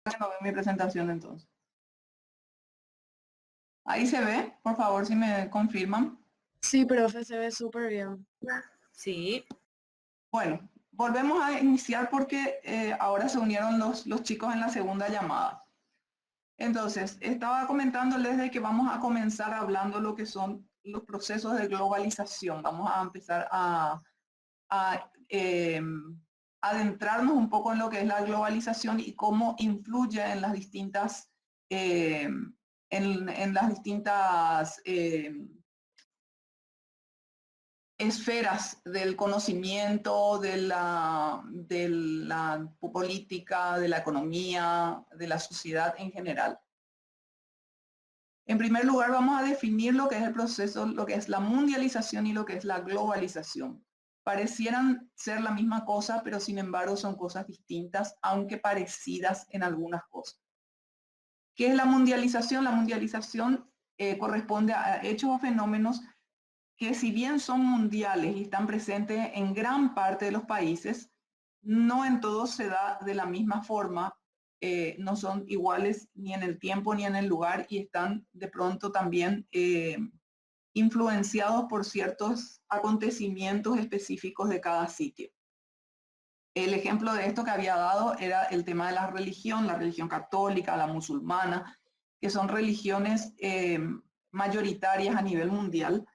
No veo mi presentación entonces. Ahí se ve, por favor, si me confirman. Sí, profe, se ve súper bien. Sí. Bueno, volvemos a iniciar porque ahora se unieron los chicos en la segunda llamada. Entonces, estaba comentándoles de que vamos a comenzar hablando lo que son los procesos de globalización. Vamos a empezar a adentrarnos un poco en lo que es la globalización y cómo influye en las distintas esferas del conocimiento, de la política, de la economía, de la sociedad en general. En primer lugar, vamos a definir lo que es el proceso, lo que es la mundialización y lo que es la globalización. Parecieran ser la misma cosa, pero sin embargo son cosas distintas, aunque parecidas en algunas cosas. ¿Qué es la mundialización? La mundialización corresponde a hechos o fenómenos que, si bien son mundiales y están presentes en gran parte de los países, no en todos se da de la misma forma, no son iguales ni en el tiempo ni en el lugar y están de pronto también influenciados por ciertos acontecimientos específicos de cada sitio. El ejemplo de esto que había dado era el tema de la religión católica, la musulmana, que son religiones mayoritarias a nivel mundial.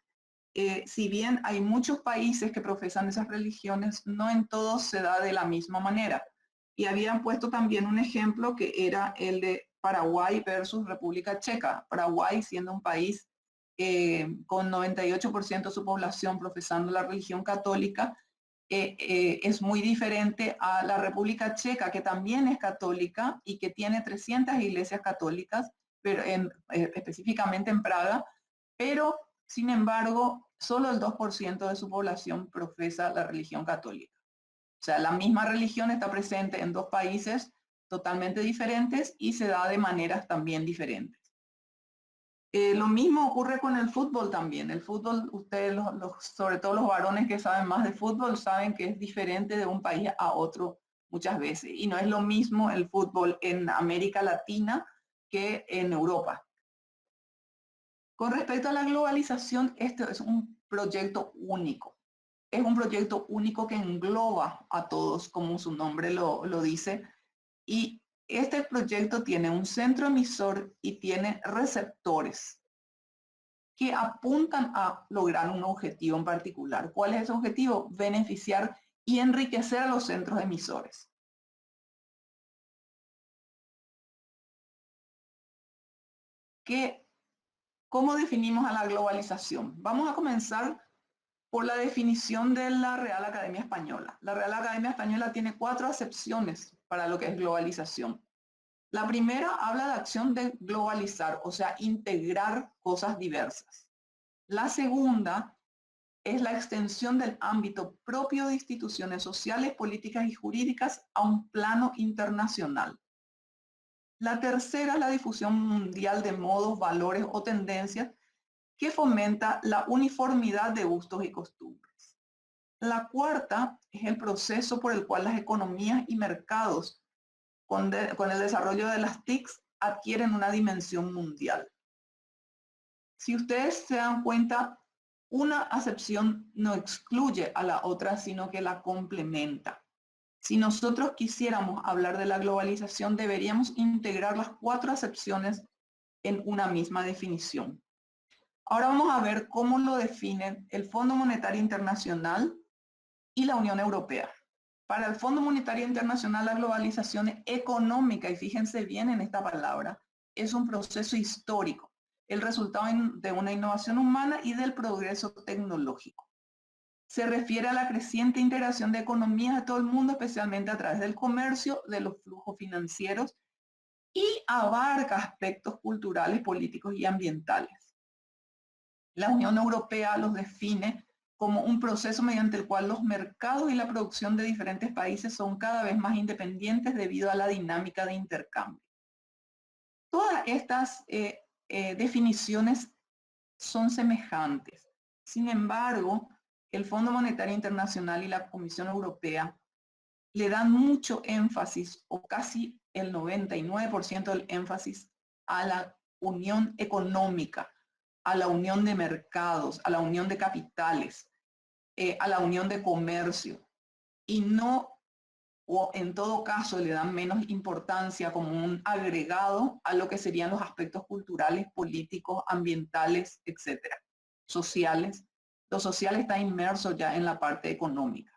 Si bien hay muchos países que profesan esas religiones, no en todos se da de la misma manera. Y habían puesto también un ejemplo que era el de Paraguay versus República Checa. Paraguay, siendo un país con 98% de su población profesando la religión católica, es muy diferente a la República Checa, que también es católica y que tiene 300 iglesias católicas, pero específicamente en Praga, pero sin embargo, solo el 2% de su población profesa la religión católica. O sea, la misma religión está presente en dos países totalmente diferentes y se da de maneras también diferentes. Lo mismo ocurre con el fútbol también. El fútbol, ustedes, sobre todo los varones que saben más de fútbol, saben que es diferente de un país a otro muchas veces. Y no es lo mismo el fútbol en América Latina que en Europa. Con respecto a la globalización, este es un proyecto único. Es un proyecto único que engloba a todos, como su nombre lo dice. Y este proyecto tiene un centro emisor y tiene receptores que apuntan a lograr un objetivo en particular. ¿Cuál es ese objetivo? Beneficiar y enriquecer a los centros emisores. ¿Cómo definimos a la globalización? Vamos a comenzar por la definición de la Real Academia Española. La Real Academia Española tiene 4 acepciones para lo que es globalización. La primera habla de acción de globalizar, o sea, integrar cosas diversas. La segunda es la extensión del ámbito propio de instituciones sociales, políticas y jurídicas a un plano internacional. La tercera es la difusión mundial de modos, valores o tendencias que fomenta la uniformidad de gustos y costumbres. La cuarta es el proceso por el cual las economías y mercados con el desarrollo de las TICs adquieren una dimensión mundial. Si ustedes se dan cuenta, una acepción no excluye a la otra, sino que la complementa. Si nosotros quisiéramos hablar de la globalización, deberíamos integrar las 4 acepciones en una misma definición. Ahora vamos a ver cómo lo definen el Fondo Monetario Internacional y la Unión Europea. Para el Fondo Monetario Internacional, la globalización económica, y fíjense bien en esta palabra, es un proceso histórico, el resultado de una innovación humana y del progreso tecnológico. Se refiere a la creciente integración de economías de todo el mundo, especialmente a través del comercio, de los flujos financieros, y abarca aspectos culturales, políticos y ambientales. La Unión Europea los define como un proceso mediante el cual los mercados y la producción de diferentes países son cada vez más independientes debido a la dinámica de intercambio. Todas estas definiciones son semejantes. Sin embargo, el Fondo Monetario Internacional y la Comisión Europea le dan mucho énfasis o casi el 99% del énfasis a la unión económica, a la unión de mercados, a la unión de capitales, a la unión de comercio, y no, o en todo caso le dan menos importancia como un agregado a lo que serían los aspectos culturales, políticos, ambientales, etcétera, sociales. Lo social está inmerso ya en la parte económica.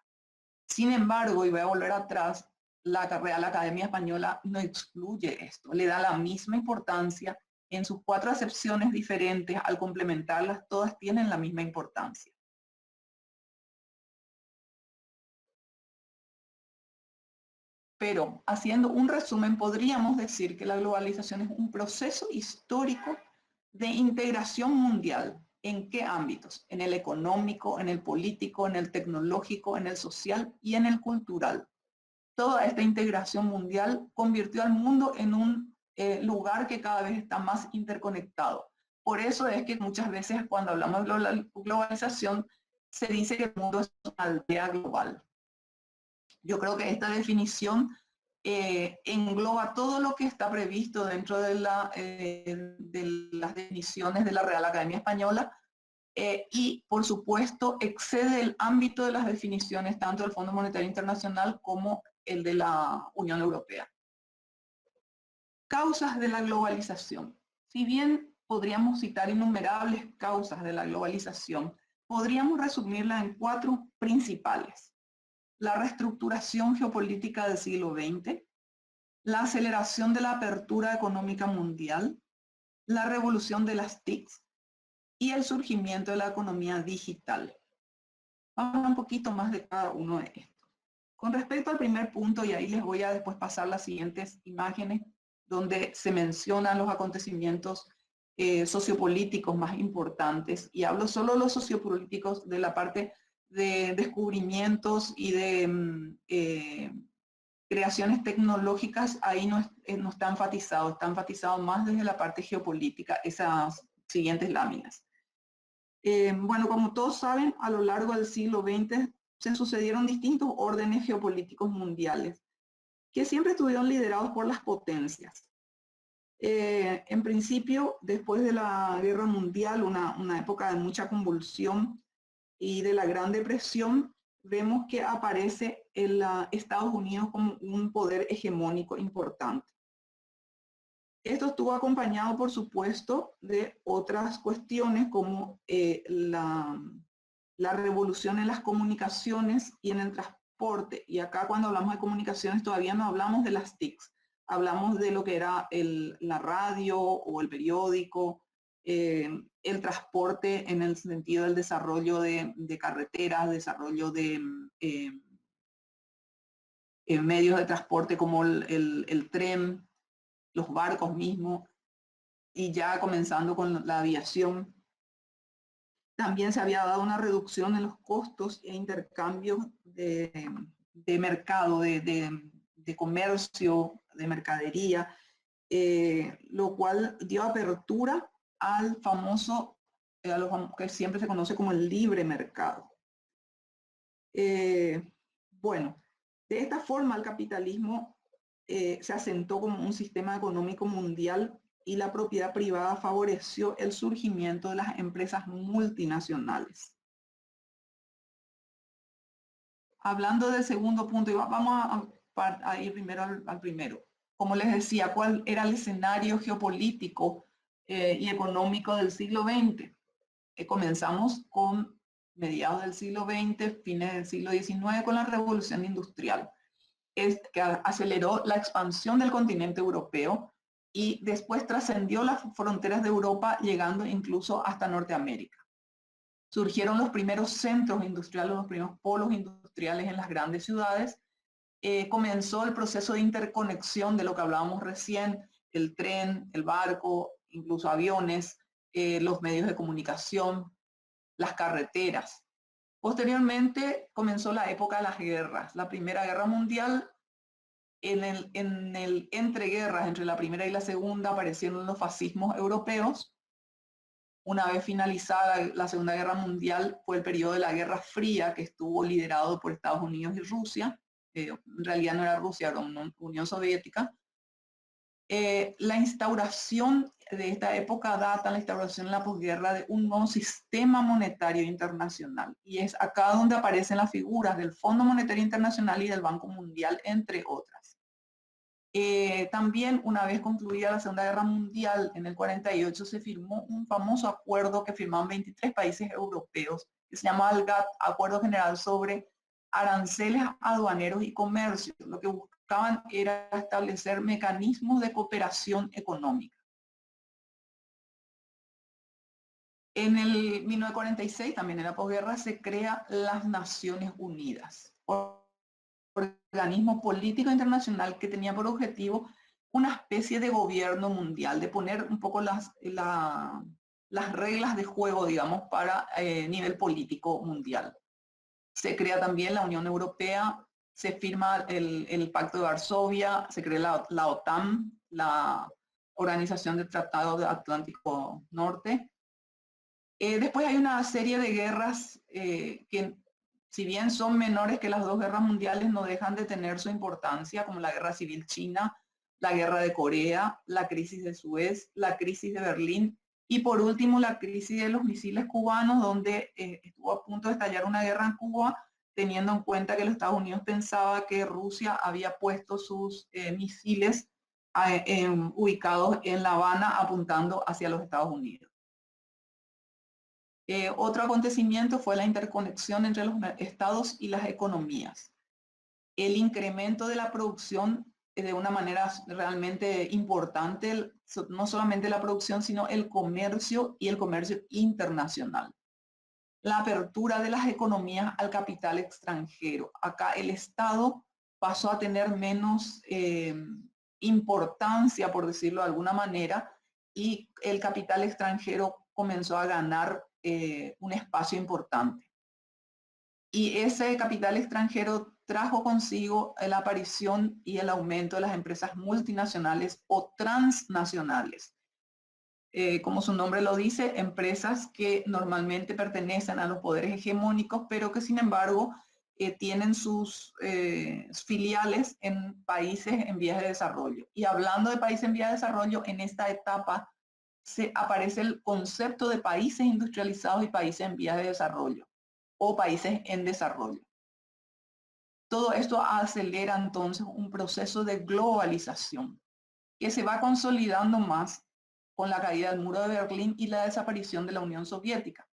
Sin embargo, y voy a volver atrás, la Real Academia Española no excluye esto, le da la misma importancia en sus 4 acepciones diferentes. Al complementarlas, todas tienen la misma importancia. Pero haciendo un resumen, podríamos decir que la globalización es un proceso histórico de integración mundial. ¿En qué ámbitos? En el económico, en el político, en el tecnológico, en el social y en el cultural. Toda esta integración mundial convirtió al mundo en un lugar que cada vez está más interconectado. Por eso es que muchas veces cuando hablamos de globalización se dice que el mundo es una aldea global. Yo creo que esta definición engloba todo lo que está previsto dentro de las definiciones de la Real Academia Española y, por supuesto, excede el ámbito de las definiciones tanto del Fondo Monetario Internacional como el de la Unión Europea. Causas de la globalización. Si bien podríamos citar innumerables causas de la globalización, podríamos resumirla en 4 principales. La reestructuración geopolítica del siglo XX, la aceleración de la apertura económica mundial, la revolución de las TICs y el surgimiento de la economía digital. Vamos a hablar un poquito más de cada uno de estos. Con respecto al primer punto, y ahí les voy a después pasar las siguientes imágenes, donde se mencionan los acontecimientos sociopolíticos más importantes, y hablo solo de los sociopolíticos de la parte de descubrimientos y de creaciones tecnológicas. Ahí no está enfatizado más desde la parte geopolítica, esas siguientes láminas. Bueno, como todos saben, a lo largo del siglo XX se sucedieron distintos órdenes geopolíticos mundiales que siempre estuvieron liderados por las potencias. En principio, después de la Guerra Mundial, una época de mucha convulsión, y de la Gran Depresión, vemos que aparece Estados Unidos como un poder hegemónico importante. Esto estuvo acompañado, por supuesto, de otras cuestiones como la revolución en las comunicaciones y en el transporte. Y acá, cuando hablamos de comunicaciones, todavía no hablamos de las TICs, hablamos de lo que era la radio o el periódico, el transporte en el sentido del desarrollo de carreteras, desarrollo de medios de transporte como el tren, los barcos mismos, y ya comenzando con la aviación. También se había dado una reducción en los costos e intercambios de mercado, de comercio, de mercadería, lo cual dio apertura al famoso, que siempre se conoce como el libre mercado. Bueno, de esta forma el capitalismo se asentó como un sistema económico mundial y la propiedad privada favoreció el surgimiento de las empresas multinacionales. Hablando del segundo punto, y vamos a ir primero al primero. Como les decía, ¿cuál era el escenario geopolítico y económico del siglo XX? Comenzamos con mediados del siglo XX, fines del siglo XIX, con la revolución industrial, que aceleró la expansión del continente europeo y después trascendió las fronteras de Europa, llegando incluso hasta Norteamérica. Surgieron los primeros centros industriales, los primeros polos industriales en las grandes ciudades. Comenzó el proceso de interconexión de lo que hablábamos recién, el tren, el barco, incluso aviones, los medios de comunicación, las carreteras. Posteriormente comenzó la época de las guerras. La Primera Guerra Mundial, en el entreguerras, entre la primera y la segunda, aparecieron los fascismos europeos. Una vez finalizada la Segunda Guerra Mundial, fue el periodo de la Guerra Fría, que estuvo liderado por Estados Unidos y Rusia. En realidad no era Rusia, era una Unión Soviética. La instauración de esta época data la instauración en la posguerra de un nuevo sistema monetario internacional. Y es acá donde aparecen las figuras del Fondo Monetario Internacional y del Banco Mundial, entre otras. También, una vez concluida la Segunda Guerra Mundial, en el 48 se firmó un famoso acuerdo que firmaron 23 países europeos, que se llamaba el GATT, Acuerdo General sobre Aranceles Aduaneros y Comercio. Lo que buscaban era establecer mecanismos de cooperación económica. En el 1946, también en la posguerra, se crea las Naciones Unidas, organismo político internacional que tenía por objetivo una especie de gobierno mundial, de poner un poco las reglas de juego, digamos, para nivel político mundial. Se crea también la Unión Europea, se firma el Pacto de Varsovia, se crea la OTAN, la Organización del Tratado del Atlántico Norte. Después hay una serie de guerras que, si bien son menores que las dos guerras mundiales, no dejan de tener su importancia, como la Guerra Civil China, la Guerra de Corea, la crisis de Suez, la crisis de Berlín y por último la crisis de los misiles cubanos, donde estuvo a punto de estallar una guerra en Cuba, teniendo en cuenta que los Estados Unidos pensaba que Rusia había puesto sus misiles ubicados en La Habana apuntando hacia los Estados Unidos. Otro acontecimiento fue la interconexión entre los estados y las economías. El incremento de la producción de una manera realmente importante, no solamente la producción, sino el comercio y el comercio internacional. La apertura de las economías al capital extranjero. Acá el Estado pasó a tener menos importancia, por decirlo de alguna manera, y el capital extranjero comenzó a ganar un espacio importante. Y ese capital extranjero trajo consigo la aparición y el aumento de las empresas multinacionales o transnacionales. Como su nombre lo dice, empresas que normalmente pertenecen a los poderes hegemónicos, pero que sin embargo tienen sus filiales en países en vías de desarrollo. Y hablando de países en vías de desarrollo, en esta etapa aparece el concepto de países industrializados y países en vías de desarrollo o países en desarrollo. Todo esto acelera entonces un proceso de globalización que se va consolidando más con la caída del muro de Berlín y la desaparición de la Unión Soviética,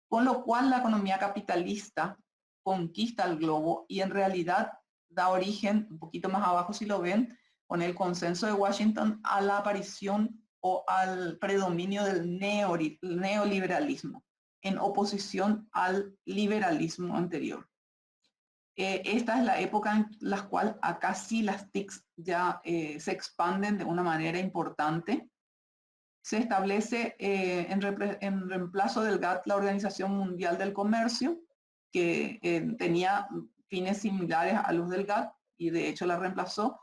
con lo cual la economía capitalista conquista el globo y en realidad da origen, un poquito más abajo si lo ven, con el consenso de Washington, a la aparición o al predominio del neoliberalismo, en oposición al liberalismo anterior. Esta es la época en la cual acá sí las TICs ya se expanden de una manera importante. Se establece en reemplazo del GATT la Organización Mundial del Comercio, que tenía fines similares a los del GATT y de hecho la reemplazó.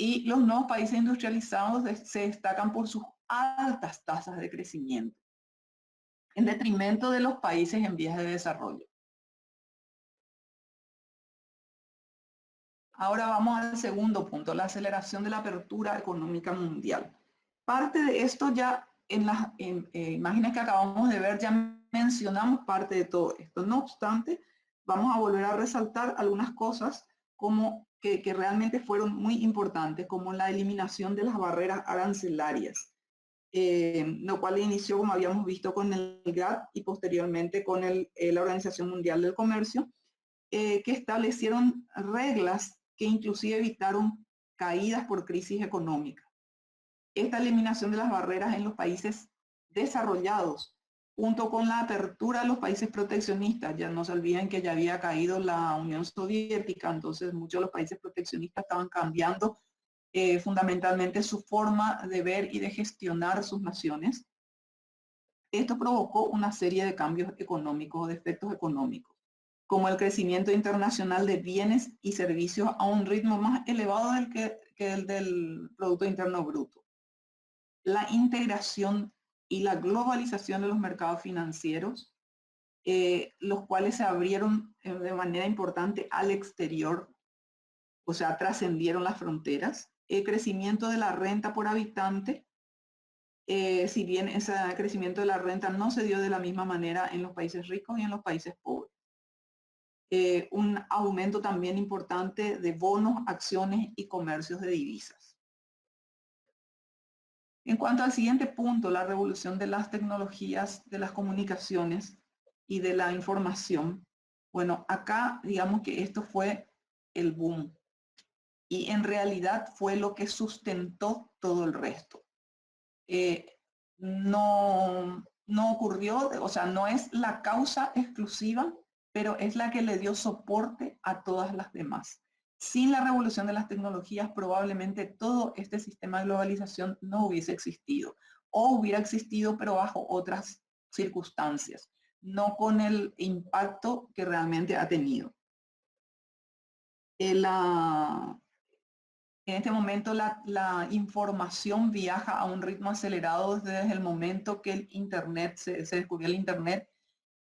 Y los nuevos países industrializados se destacan por sus altas tasas de crecimiento, en detrimento de los países en vías de desarrollo. Ahora vamos al segundo punto, la aceleración de la apertura económica mundial. Parte de esto ya en las imágenes que acabamos de ver ya mencionamos parte de todo esto. No obstante, vamos a volver a resaltar algunas cosas como que realmente fueron muy importantes, como la eliminación de las barreras arancelarias, lo cual inició, como habíamos visto, con el GATT y posteriormente con la Organización Mundial del Comercio, que establecieron reglas que inclusive evitaron caídas por crisis económica. Esta eliminación de las barreras en los países desarrollados, junto con la apertura de los países proteccionistas, ya no se olviden que ya había caído la Unión Soviética, entonces muchos de los países proteccionistas estaban cambiando fundamentalmente su forma de ver y de gestionar sus naciones. Esto provocó una serie de cambios económicos, de efectos económicos, como el crecimiento internacional de bienes y servicios a un ritmo más elevado que el del Producto Interno Bruto. La integración y la globalización de los mercados financieros, los cuales se abrieron de manera importante al exterior, o sea, trascendieron las fronteras. crecimiento de la renta por habitante, si bien ese crecimiento de la renta no se dio de la misma manera en los países ricos y en los países pobres. Un aumento también importante de bonos, acciones y comercios de divisas. En cuanto al siguiente punto, la revolución de las tecnologías, de las comunicaciones y de la información. Bueno, acá digamos que esto fue el boom y en realidad fue lo que sustentó todo el resto. No ocurrió, o sea, no es la causa exclusiva, pero es la que le dio soporte a todas las demás. Sin la revolución de las tecnologías, probablemente todo este sistema de globalización no hubiese existido, o hubiera existido, pero bajo otras circunstancias, no con el impacto que realmente ha tenido. En este momento la información viaja a un ritmo acelerado desde el momento que el Internet se descubrió el Internet,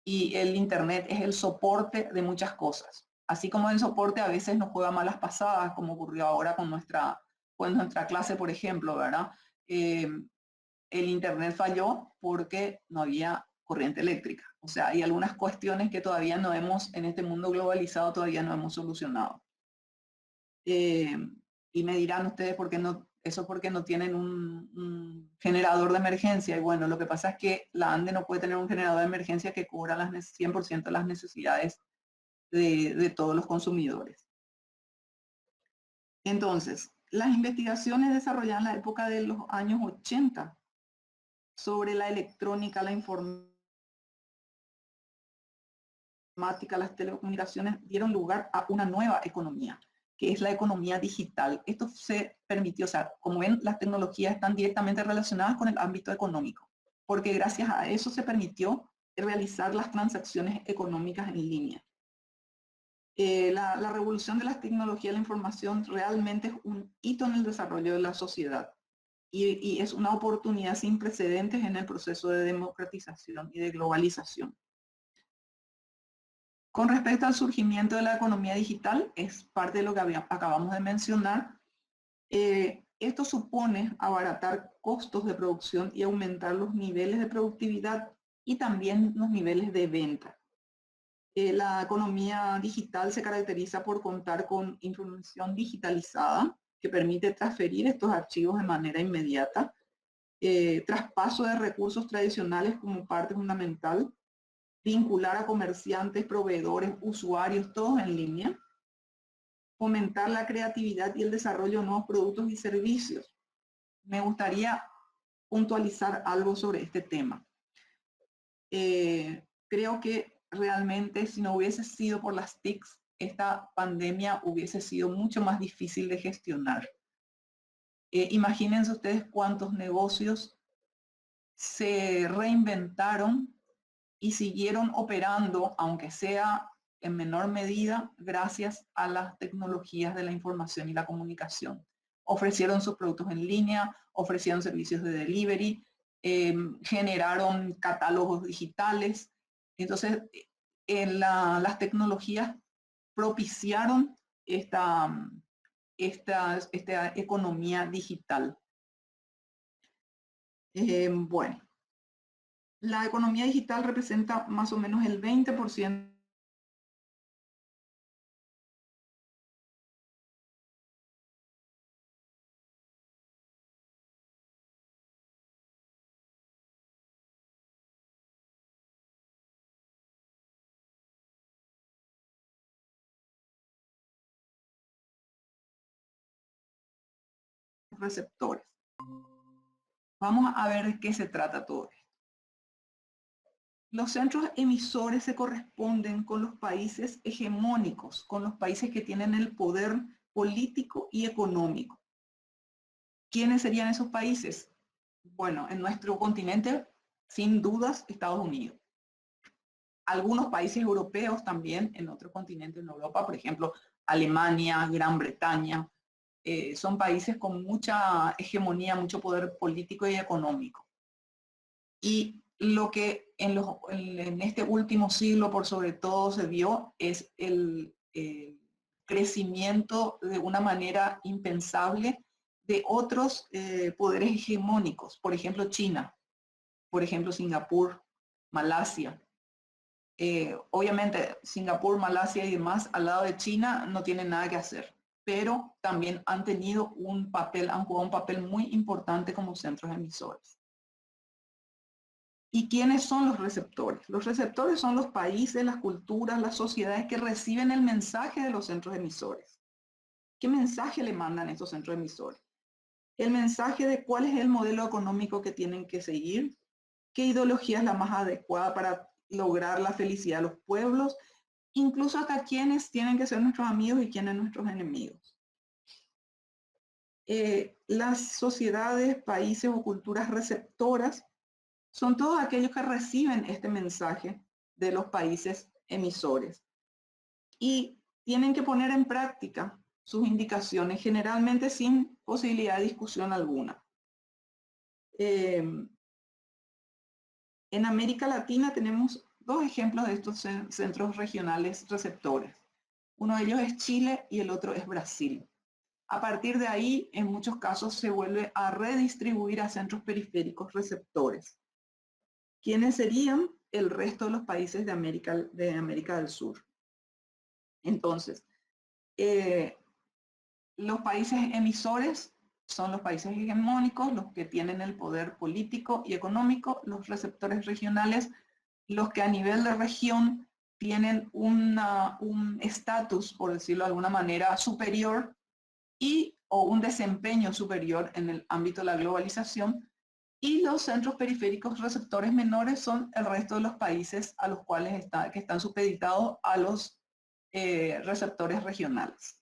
y el Internet es el soporte de muchas cosas. Así como el soporte a veces nos juega malas pasadas, como ocurrió ahora con nuestra clase, por ejemplo, ¿verdad? El Internet falló porque no había corriente eléctrica. O sea, hay algunas cuestiones que todavía no hemos, en este mundo globalizado, todavía no hemos solucionado. Y me dirán ustedes por qué no, eso porque no tienen un generador de emergencia. Y bueno, lo que pasa es que la ANDE no puede tener un generador de emergencia que cubra 100% las necesidades de todos los consumidores. Entonces, las investigaciones desarrolladas en la época de los años 80 sobre la electrónica, la informática, las telecomunicaciones, dieron lugar a una nueva economía, que es la economía digital. Esto se permitió, o sea, como ven, las tecnologías están directamente relacionadas con el ámbito económico, porque gracias a eso se permitió realizar las transacciones económicas en línea. La revolución de las tecnologías de la información realmente es un hito en el desarrollo de la sociedad y es una oportunidad sin precedentes en el proceso de democratización y de globalización. Con respecto al surgimiento de la economía digital, es parte de lo que acabamos de mencionar. Esto supone abaratar costos de producción y aumentar los niveles de productividad y también los niveles de venta. La economía digital se caracteriza por contar con información digitalizada que permite transferir estos archivos de manera inmediata, traspaso de recursos tradicionales como parte fundamental, vincular a comerciantes, proveedores, usuarios, todos en línea, fomentar la creatividad y el desarrollo de nuevos productos y servicios. Me gustaría puntualizar algo sobre este tema. Creo que realmente si no hubiese sido por las TICs, esta pandemia hubiese sido mucho más difícil de gestionar. Imagínense ustedes cuántos negocios se reinventaron y siguieron operando, aunque sea en menor medida, gracias a las tecnologías de la información y la comunicación. Ofrecieron sus productos en línea, ofrecieron servicios de delivery, generaron catálogos digitales. Entonces, las tecnologías propiciaron esta economía digital. Bueno, la economía digital representa más o menos el 20% de receptores. Vamos a ver de qué se trata todo esto. Los centros emisores se corresponden con los países hegemónicos, con los países que tienen el poder político y económico. ¿Quiénes serían esos países? Bueno, en nuestro continente, sin dudas, Estados Unidos. Algunos países europeos también en otro continente en Europa, por ejemplo, Alemania, Gran Bretaña, son países con mucha hegemonía, mucho poder político y económico. Y lo que en este último siglo, por sobre todo, se vio es el crecimiento de una manera impensable de otros poderes hegemónicos, por ejemplo China, por ejemplo Singapur, Malasia. Obviamente Singapur, Malasia y demás al lado de China no tienen nada que hacer, pero también han tenido un papel, han jugado un papel muy importante como centros emisores. ¿Y quiénes son los receptores? Los receptores son los países, las culturas, las sociedades que reciben el mensaje de los centros emisores. ¿Qué mensaje le mandan estos centros emisores? El mensaje de cuál es el modelo económico que tienen que seguir, qué ideología es la más adecuada para lograr la felicidad de los pueblos, incluso hasta quiénes tienen que ser nuestros amigos y quiénes nuestros enemigos. Las sociedades, países o culturas receptoras son todos aquellos que reciben este mensaje de los países emisores y tienen que poner en práctica sus indicaciones, generalmente sin posibilidad de discusión alguna. En América Latina tenemos dos ejemplos de estos centros regionales receptores. Uno de ellos es Chile y el otro es Brasil. A partir de ahí, en muchos casos, se vuelve a redistribuir a centros periféricos receptores. ¿Quiénes serían? El resto de los países de América del Sur. Entonces, los países emisores son los países hegemónicos, los que tienen el poder político y económico, los receptores regionales, los que a nivel de región tienen un estatus, por decirlo de alguna manera, superior o un desempeño superior en el ámbito de la globalización, y los centros periféricos receptores menores son el resto de los países a los cuales que están supeditados a los receptores regionales.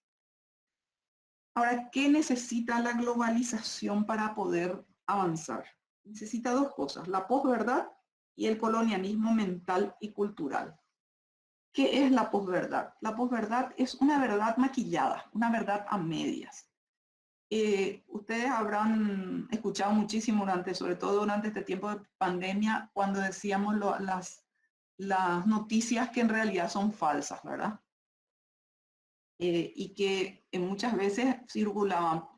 Ahora, ¿qué necesita la globalización para poder avanzar? Necesita dos cosas, la posverdad y el colonialismo mental y cultural. ¿Qué es la posverdad? La posverdad es una verdad maquillada, una verdad a medias. Ustedes habrán escuchado muchísimo sobre todo durante este tiempo de pandemia, cuando decíamos las noticias que en realidad son falsas, ¿verdad? Y que muchas veces circulaba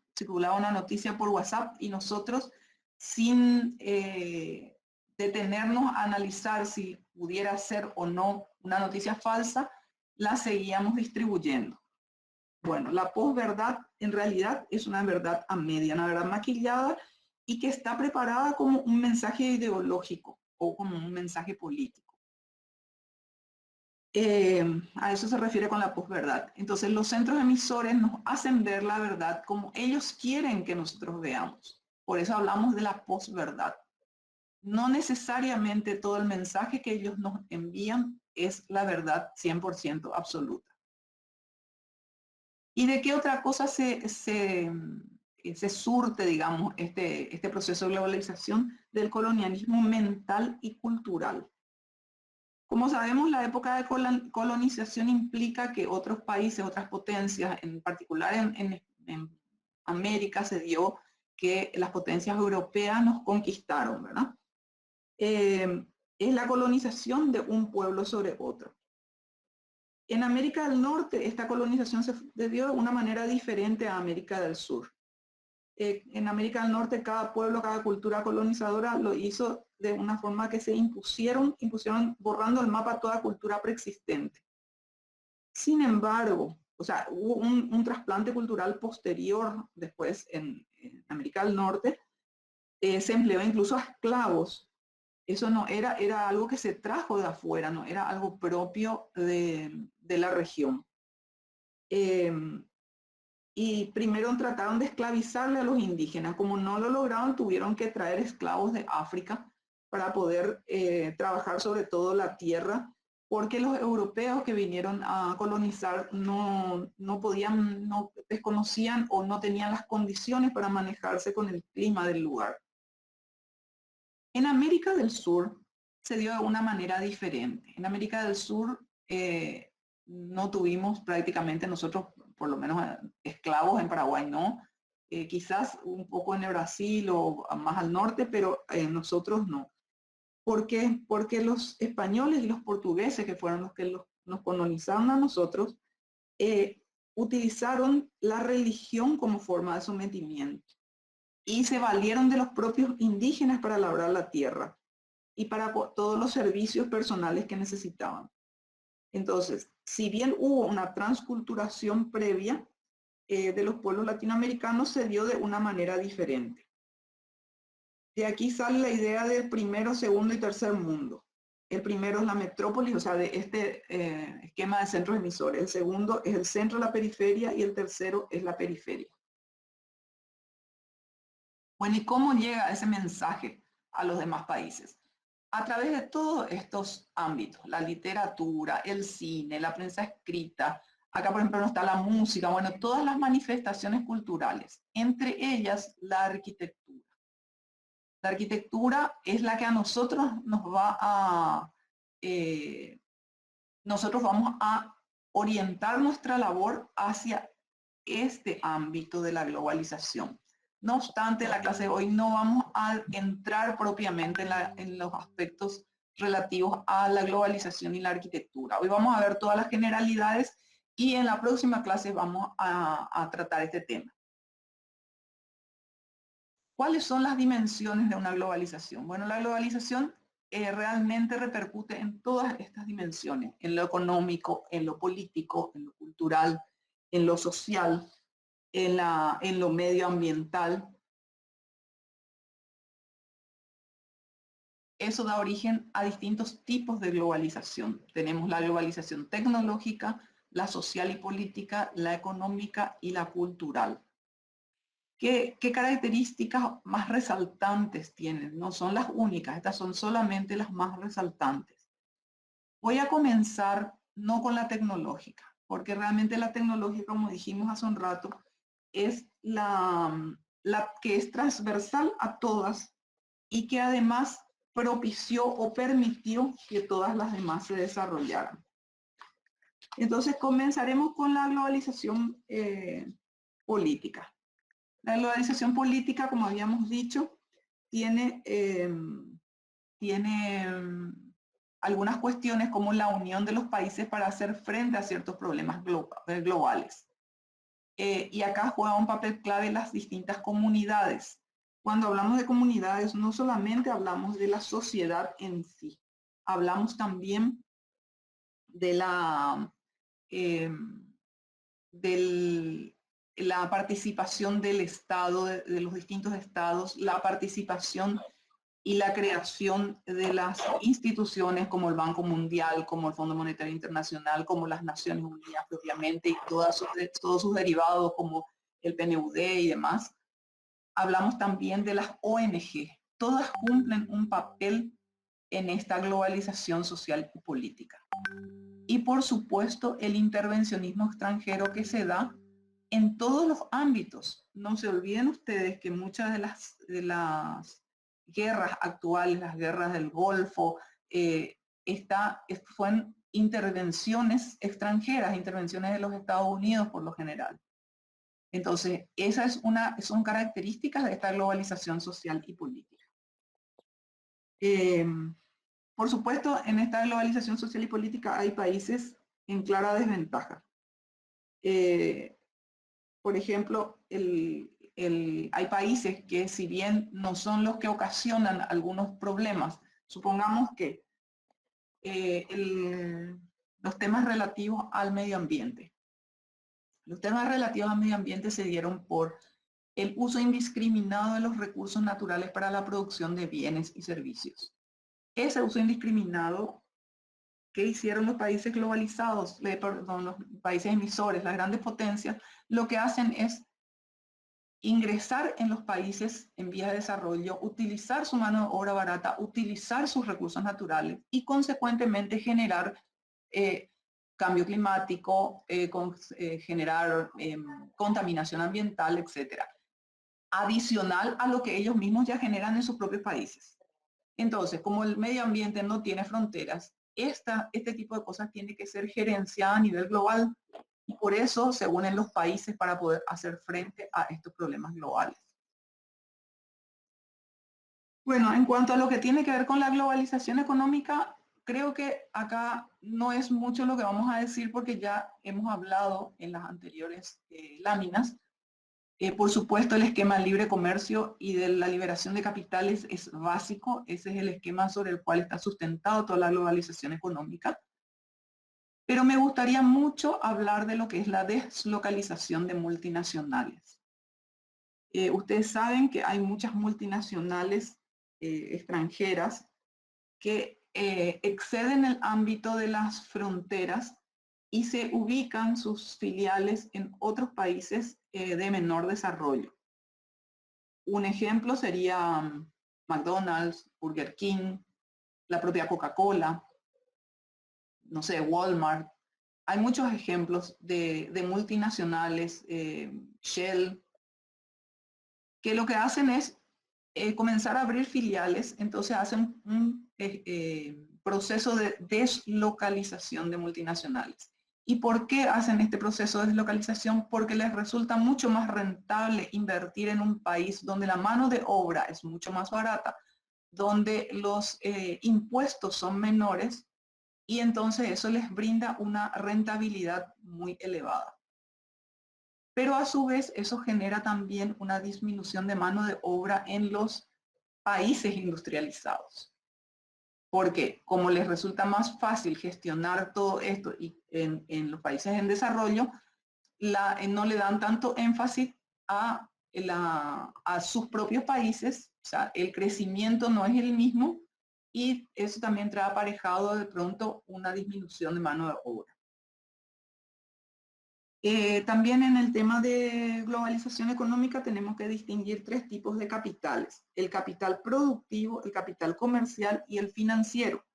una noticia por WhatsApp y nosotros, sin detenernos a analizar si pudiera ser o no una noticia falsa, la seguíamos distribuyendo. Bueno, la posverdad en realidad es una verdad a media, una verdad maquillada y que está preparada como un mensaje ideológico o como un mensaje político. A eso se refiere con la posverdad. Entonces los centros emisores nos hacen ver la verdad como ellos quieren que nosotros veamos. Por eso hablamos de la posverdad. No necesariamente todo el mensaje que ellos nos envían es la verdad 100% absoluta. ¿Y de qué otra cosa se surte, digamos, este proceso de globalización? Del colonialismo mental y cultural. Como sabemos, la época de colonización implica que otros países, otras potencias, en particular en América se dio que las potencias europeas nos conquistaron, ¿verdad? Es la colonización de un pueblo sobre otro. En América del Norte, esta colonización se dio de una manera diferente a América del Sur. En América del Norte, cada pueblo, cada cultura colonizadora lo hizo de una forma que se impusieron borrando el mapa toda cultura preexistente. Sin embargo, o sea, hubo un trasplante cultural posterior después en América del Norte, se empleó incluso a esclavos. Eso no era algo que se trajo de afuera, no era algo propio de la región. Y primero trataron de esclavizarle a los indígenas. Como no lo lograron, tuvieron que traer esclavos de África para poder trabajar sobre todo la tierra, porque los europeos que vinieron a colonizar no desconocían o no tenían las condiciones para manejarse con el clima del lugar. En América del Sur se dio de una manera diferente. En América del Sur no tuvimos prácticamente nosotros, por lo menos esclavos en Paraguay, no. Quizás un poco en el Brasil o más al norte, pero nosotros no. ¿Por qué? Porque los españoles y los portugueses, que fueron los que nos colonizaron a nosotros, utilizaron la religión como forma de sometimiento y se valieron de los propios indígenas para labrar la tierra y para todos los servicios personales que necesitaban. Entonces, si bien hubo una transculturación previa de los pueblos latinoamericanos, se dio de una manera diferente. De aquí sale la idea del primero, segundo y tercer mundo. El primero es la metrópolis, o sea, de este esquema de centros emisores. El segundo es el centro de la periferia y el tercero es la periferia. Bueno, ¿y cómo llega ese mensaje a los demás países? A través de todos estos ámbitos, la literatura, el cine, la prensa escrita, acá por ejemplo no está la música, bueno, todas las manifestaciones culturales, entre ellas la arquitectura. La arquitectura es la que a nosotros nos va a, nosotros vamos a orientar nuestra labor hacia este ámbito de la globalización. No obstante, en la clase de hoy no vamos a entrar propiamente en los aspectos relativos a la globalización y la arquitectura. Hoy vamos a ver todas las generalidades y en la próxima clase vamos a tratar este tema. ¿Cuáles son las dimensiones de una globalización? Bueno, la globalización realmente repercute en todas estas dimensiones, en lo económico, en lo político, en lo cultural, en lo social, en lo medioambiental. Eso da origen a distintos tipos de globalización. Tenemos la globalización tecnológica, la social y política, la económica y la cultural. ¿Qué características más resaltantes tienen? No son las únicas, estas son solamente las más resaltantes. Voy a comenzar no con la tecnológica, porque realmente la tecnológica, como dijimos hace un rato, es la que es transversal a todas y que además propició o permitió que todas las demás se desarrollaran. Entonces comenzaremos con la globalización política. La globalización política, como habíamos dicho, tiene algunas cuestiones como la unión de los países para hacer frente a ciertos problemas globales. Y acá juega un papel clave las distintas comunidades. Cuando hablamos de comunidades, no solamente hablamos de la sociedad en sí, hablamos también de la participación del Estado, de los distintos estados, la participación y la creación de las instituciones como el Banco Mundial, como el Fondo Monetario Internacional, como las Naciones Unidas propiamente y todos sus derivados como el PNUD y demás. Hablamos también de las ONG. Todas cumplen un papel en esta globalización social y política. Y por supuesto el intervencionismo extranjero que se da en todos los ámbitos. No se olviden ustedes que muchas de las guerras actuales, las guerras del Golfo, fueron intervenciones extranjeras, intervenciones de los Estados Unidos por lo general. Entonces, son características de esta globalización social y política. Por supuesto, en esta globalización social y política hay países en clara desventaja. Por ejemplo, hay países que si bien no son los que ocasionan algunos problemas, supongamos que los temas relativos al medio ambiente. Los temas relativos al medio ambiente se dieron por el uso indiscriminado de los recursos naturales para la producción de bienes y servicios. Ese uso indiscriminado que hicieron los países globalizados, los países emisores, las grandes potencias, lo que hacen es ingresar en los países en vías de desarrollo, utilizar su mano de obra barata, utilizar sus recursos naturales y consecuentemente generar cambio climático, generar contaminación ambiental, etc. Adicional a lo que ellos mismos ya generan en sus propios países. Entonces, como el medio ambiente no tiene fronteras, este tipo de cosas tiene que ser gerenciada a nivel global y por eso se unen los países para poder hacer frente a estos problemas globales. Bueno, en cuanto a lo que tiene que ver con la globalización económica, creo que acá no es mucho lo que vamos a decir porque ya hemos hablado en las anteriores láminas. Por supuesto, el esquema de libre comercio y de la liberación de capitales es básico. Ese es el esquema sobre el cual está sustentado toda la globalización económica. Pero me gustaría mucho hablar de lo que es la deslocalización de multinacionales. Ustedes saben que hay muchas multinacionales extranjeras que exceden el ámbito de las fronteras y se ubican sus filiales en otros países de menor desarrollo. Un ejemplo sería McDonald's, Burger King, la propia Coca-Cola, no sé, Walmart. Hay muchos ejemplos de multinacionales, Shell, que lo que hacen es comenzar a abrir filiales, entonces hacen un proceso de deslocalización de multinacionales. ¿Y por qué hacen este proceso de deslocalización? Porque les resulta mucho más rentable invertir en un país donde la mano de obra es mucho más barata, donde los impuestos son menores y entonces eso les brinda una rentabilidad muy elevada. Pero a su vez eso genera también una disminución de mano de obra en los países industrializados. Porque como les resulta más fácil gestionar todo esto y en los países en desarrollo, no le dan tanto énfasis a sus propios países, o sea, el crecimiento no es el mismo y eso también trae aparejado de pronto una disminución de mano de obra. También en el tema de globalización económica tenemos que distinguir tres tipos de capitales: el capital productivo, el capital comercial y el financiero.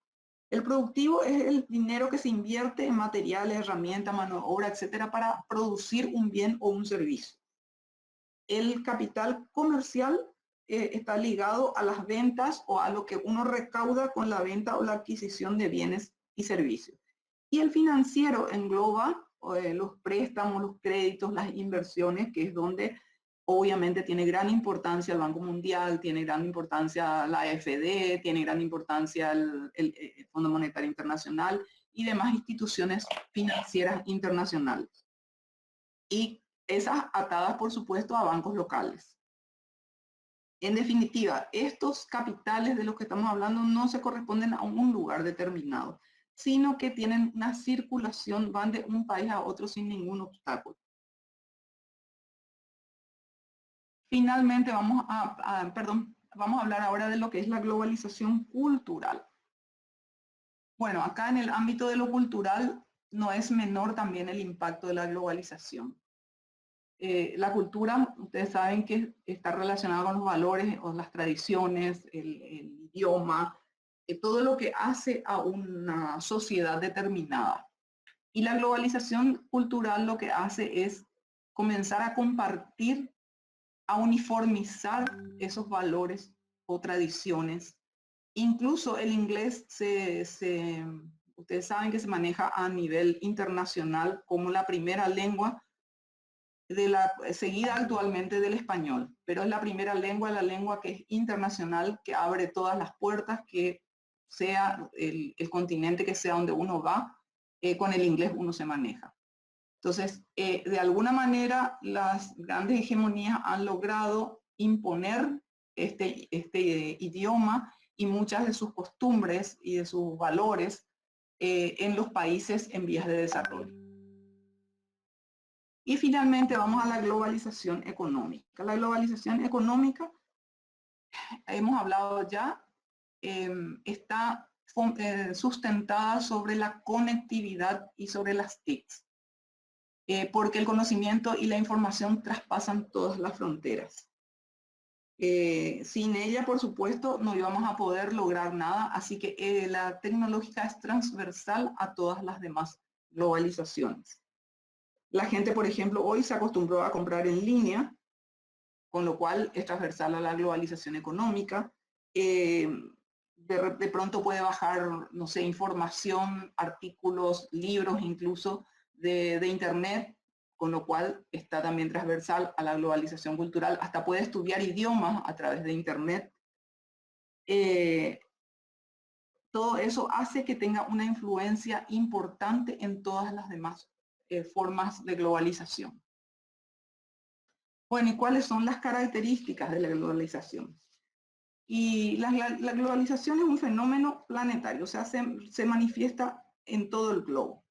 El productivo es el dinero que se invierte en materiales, herramientas, mano de obra, etcétera, para producir un bien o un servicio. El capital comercial está ligado a las ventas o a lo que uno recauda con la venta o la adquisición de bienes y servicios. Y el financiero engloba los préstamos, los créditos, las inversiones, que es donde obviamente tiene gran importancia el Banco Mundial, tiene gran importancia la AFD, tiene gran importancia el Fondo Monetario Internacional y demás instituciones financieras internacionales. Y esas atadas, por supuesto, a bancos locales. En definitiva, estos capitales de los que estamos hablando no se corresponden a un lugar determinado, sino que tienen una circulación, van de un país a otro sin ningún obstáculo. Finalmente vamos a hablar ahora de lo que es la globalización cultural. Bueno, acá en el ámbito de lo cultural no es menor también el impacto de la globalización. La cultura, ustedes saben que está relacionada con los valores o las tradiciones, el idioma, todo lo que hace a una sociedad determinada. Y la globalización cultural lo que hace es comenzar a compartir, a uniformizar esos valores o tradiciones. Incluso el inglés, ustedes saben que se maneja a nivel internacional como la primera lengua, seguida actualmente del español, pero es la primera lengua, la lengua que es internacional, que abre todas las puertas, que sea el continente que sea donde uno va, con el inglés uno se maneja. Entonces, de alguna manera, las grandes hegemonías han logrado imponer este idioma y muchas de sus costumbres y de sus valores en los países en vías de desarrollo. Y finalmente vamos a la globalización económica. La globalización económica, hemos hablado ya, está sustentada sobre la conectividad y sobre las TICs, porque el conocimiento y la información traspasan todas las fronteras. Sin ella, por supuesto, no íbamos a poder lograr nada, así que la tecnológica es transversal a todas las demás globalizaciones. La gente, por ejemplo, hoy se acostumbró a comprar en línea, con lo cual es transversal a la globalización económica. De pronto puede bajar, no sé, información, artículos, libros incluso de internet, con lo cual está también transversal a la globalización cultural. Hasta puede estudiar idiomas a través de internet. todo eso hace que tenga una influencia importante en todas las demás formas de globalización. Bueno, ¿y cuáles son las características de la globalización? Y la globalización es un fenómeno planetario, o sea, se manifiesta en todo el globo.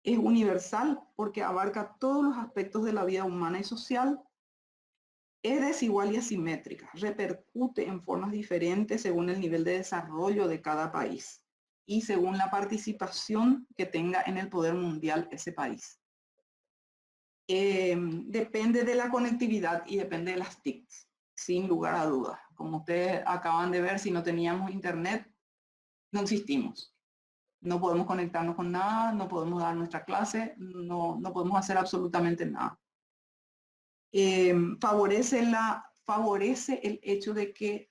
Es universal porque abarca todos los aspectos de la vida humana y social. Es desigual y asimétrica, repercute en formas diferentes según el nivel de desarrollo de cada país y según la participación que tenga en el poder mundial ese país. Depende de la conectividad y depende de las TICs, sin lugar a dudas. Como ustedes acaban de ver, si no teníamos internet, no existimos. No podemos conectarnos con nada, no podemos dar nuestra clase, no podemos hacer absolutamente nada. Favorece el hecho de que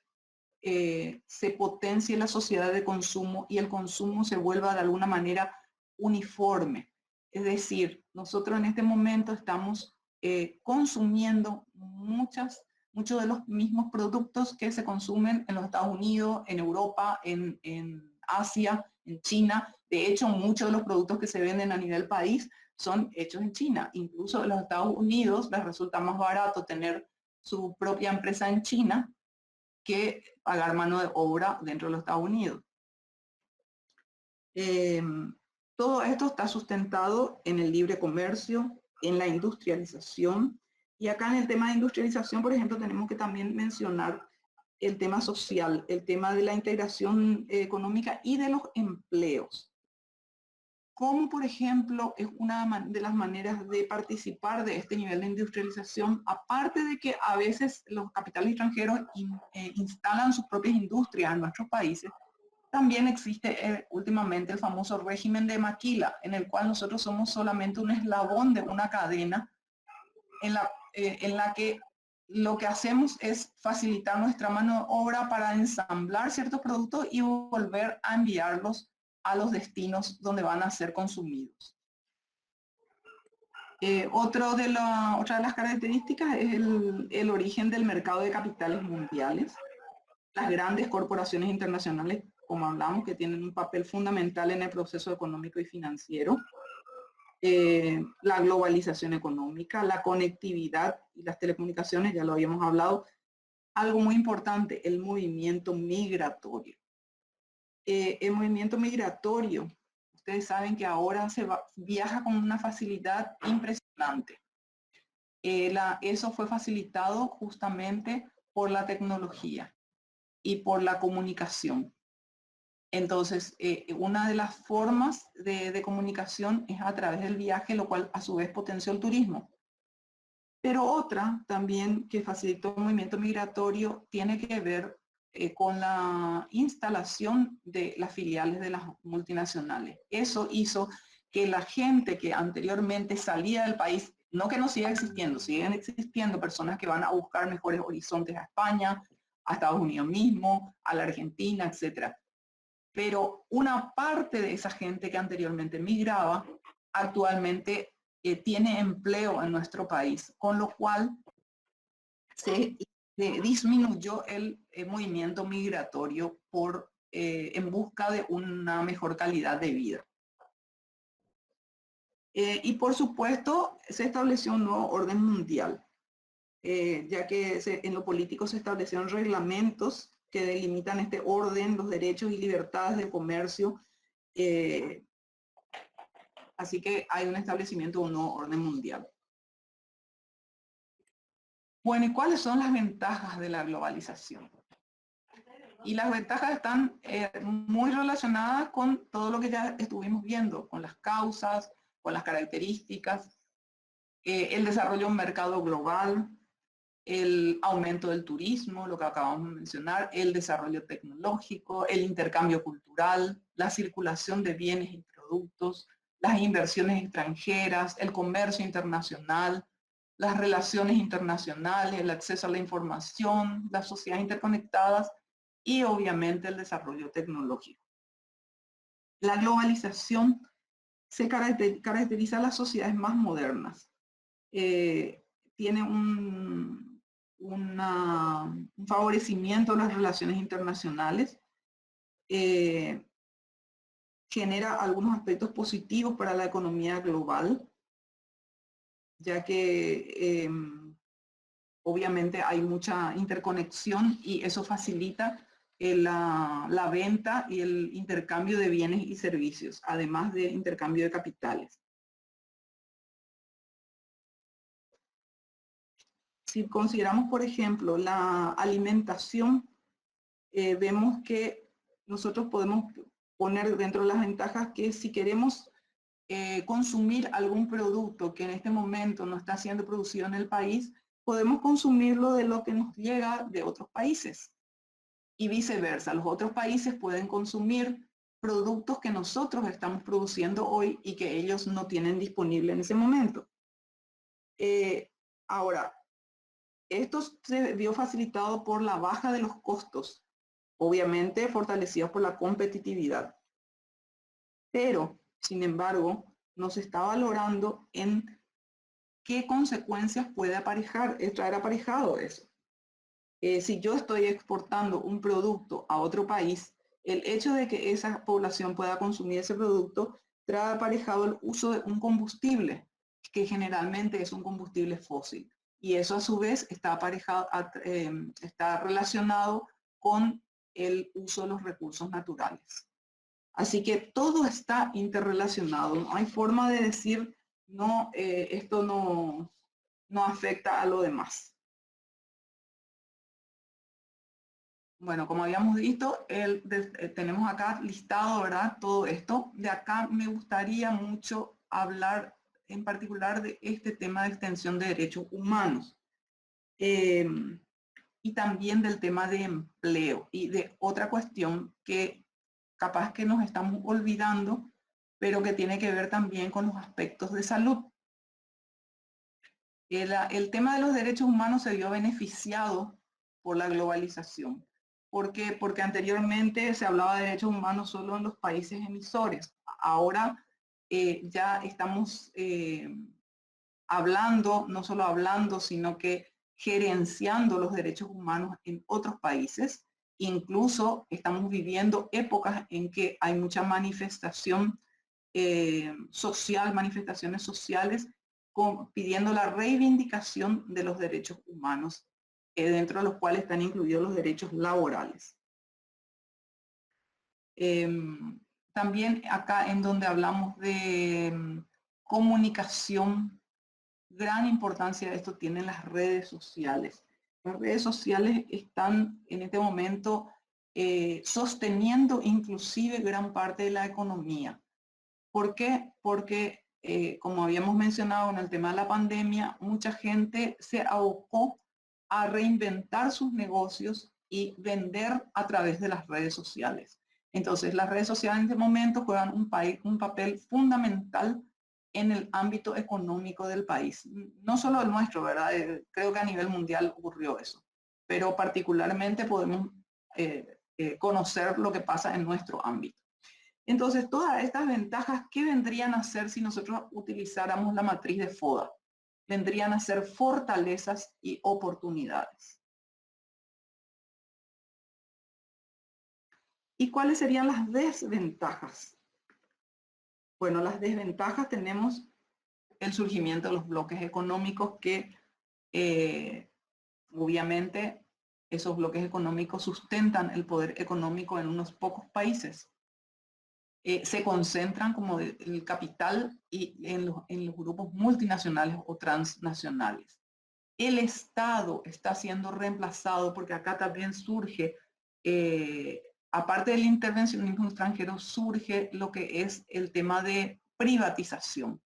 se potencie la sociedad de consumo y el consumo se vuelva de alguna manera uniforme. Es decir, nosotros en este momento estamos consumiendo muchos de los mismos productos que se consumen en los Estados Unidos, en Europa, en Asia, en China. De hecho, muchos de los productos que se venden a nivel país son hechos en China. Incluso en los Estados Unidos les resulta más barato tener su propia empresa en China que pagar mano de obra dentro de los Estados Unidos. Todo esto está sustentado en el libre comercio, en la industrialización. Y acá en el tema de industrialización, por ejemplo, tenemos que también mencionar el tema social, el tema de la integración económica y de los empleos. Como por ejemplo es una de las maneras de participar de este nivel de industrialización, aparte de que a veces los capitales extranjeros instalan sus propias industrias en nuestros países, también existe últimamente el famoso régimen de maquila, en el cual nosotros somos solamente un eslabón de una cadena en la que lo que hacemos es facilitar nuestra mano de obra para ensamblar ciertos productos y volver a enviarlos a los destinos donde van a ser consumidos. Otra de las características es el origen del mercado de capitales mundiales. Las grandes corporaciones internacionales, como hablamos, que tienen un papel fundamental en el proceso económico y financiero. La globalización económica, la conectividad y las telecomunicaciones, ya lo habíamos hablado. Algo muy importante, el movimiento migratorio. El movimiento migratorio, ustedes saben que ahora viaja con una facilidad impresionante. Eso fue facilitado justamente por la tecnología y por la comunicación. Entonces, una de las formas de comunicación es a través del viaje, lo cual a su vez potenció el turismo. Pero otra también que facilitó el movimiento migratorio tiene que ver con la instalación de las filiales de las multinacionales. Eso hizo que la gente que anteriormente salía del país, no que no siga existiendo, siguen existiendo personas que van a buscar mejores horizontes a España, a Estados Unidos mismo, a la Argentina, etcétera. Pero una parte de esa gente que anteriormente migraba, actualmente tiene empleo en nuestro país, con lo cual se disminuyó el movimiento migratorio en busca de una mejor calidad de vida. Y por supuesto, se estableció un nuevo orden mundial, ya que en lo político se establecieron reglamentos que delimitan este orden, los derechos y libertades de comercio. Así que hay un establecimiento de un nuevo orden mundial. Bueno, ¿y cuáles son las ventajas de la globalización? Y las ventajas están muy relacionadas con todo lo que ya estuvimos viendo, con las causas, con las características, el desarrollo de un mercado global, el aumento del turismo, lo que acabamos de mencionar, el desarrollo tecnológico, el intercambio cultural, la circulación de bienes y productos, las inversiones extranjeras, el comercio internacional, las relaciones internacionales, el acceso a la información, las sociedades interconectadas y obviamente el desarrollo tecnológico. La globalización se caracteriza a las sociedades más modernas. Tiene un favorecimiento de las relaciones internacionales. genera algunos aspectos positivos para la economía global, ya que obviamente hay mucha interconexión y eso facilita la venta y el intercambio de bienes y servicios, además de intercambio de capitales. Si consideramos, por ejemplo, la alimentación, vemos que nosotros podemos poner dentro de las ventajas que si queremos consumir algún producto que en este momento no está siendo producido en el país, podemos consumirlo de lo que nos llega de otros países. Y viceversa, los otros países pueden consumir productos que nosotros estamos produciendo hoy y que ellos no tienen disponible en ese momento. Ahora, esto se vio facilitado por la baja de los costos, obviamente fortalecidos por la competitividad. Pero, sin embargo, no se está valorando en qué consecuencias puede traer aparejado eso. Si yo estoy exportando un producto a otro país, el hecho de que esa población pueda consumir ese producto trae aparejado el uso de un combustible, que generalmente es un combustible fósil. Y eso a su vez está aparejado, está relacionado con el uso de los recursos naturales. Así que todo está interrelacionado. No hay forma de decir, no, esto no afecta a lo demás. Bueno, como habíamos visto, tenemos acá listado, ¿verdad? Todo esto. De acá me gustaría mucho hablar en particular de este tema de extensión de derechos humanos. Y también del tema de empleo y de otra cuestión que capaz que nos estamos olvidando, pero que tiene que ver también con los aspectos de salud. El tema de los derechos humanos se vio beneficiado por la globalización. ¿Por qué? Porque anteriormente se hablaba de derechos humanos solo en los países emisores. Ahora ya estamos hablando, no solo hablando, sino que gerenciando los derechos humanos en otros países. Incluso estamos viviendo épocas en que hay mucha manifestación social, manifestaciones sociales pidiendo la reivindicación de los derechos humanos, dentro de los cuales están incluidos los derechos laborales. También acá en donde hablamos de comunicación, gran importancia de esto tienen las redes sociales. Las redes sociales están en este momento sosteniendo inclusive gran parte de la economía. ¿Por qué? Porque como habíamos mencionado en el tema de la pandemia, mucha gente se abocó a reinventar sus negocios y vender a través de las redes sociales. Entonces, las redes sociales en este momento juegan un papel fundamental en el ámbito económico del país. No solo el nuestro, ¿verdad? Creo que a nivel mundial ocurrió eso. Pero particularmente podemos conocer lo que pasa en nuestro ámbito. Entonces, todas estas ventajas, ¿qué vendrían a ser si nosotros utilizáramos la matriz de FODA? Vendrían a ser fortalezas y oportunidades. ¿Y cuáles serían las desventajas? Bueno, las desventajas tenemos el surgimiento de los bloques económicos que obviamente esos bloques económicos sustentan el poder económico en unos pocos países. Se concentran como el capital y en los grupos multinacionales o transnacionales. El Estado está siendo reemplazado porque acá también surge, aparte del intervencionismo extranjero, surge lo que es el tema de privatización.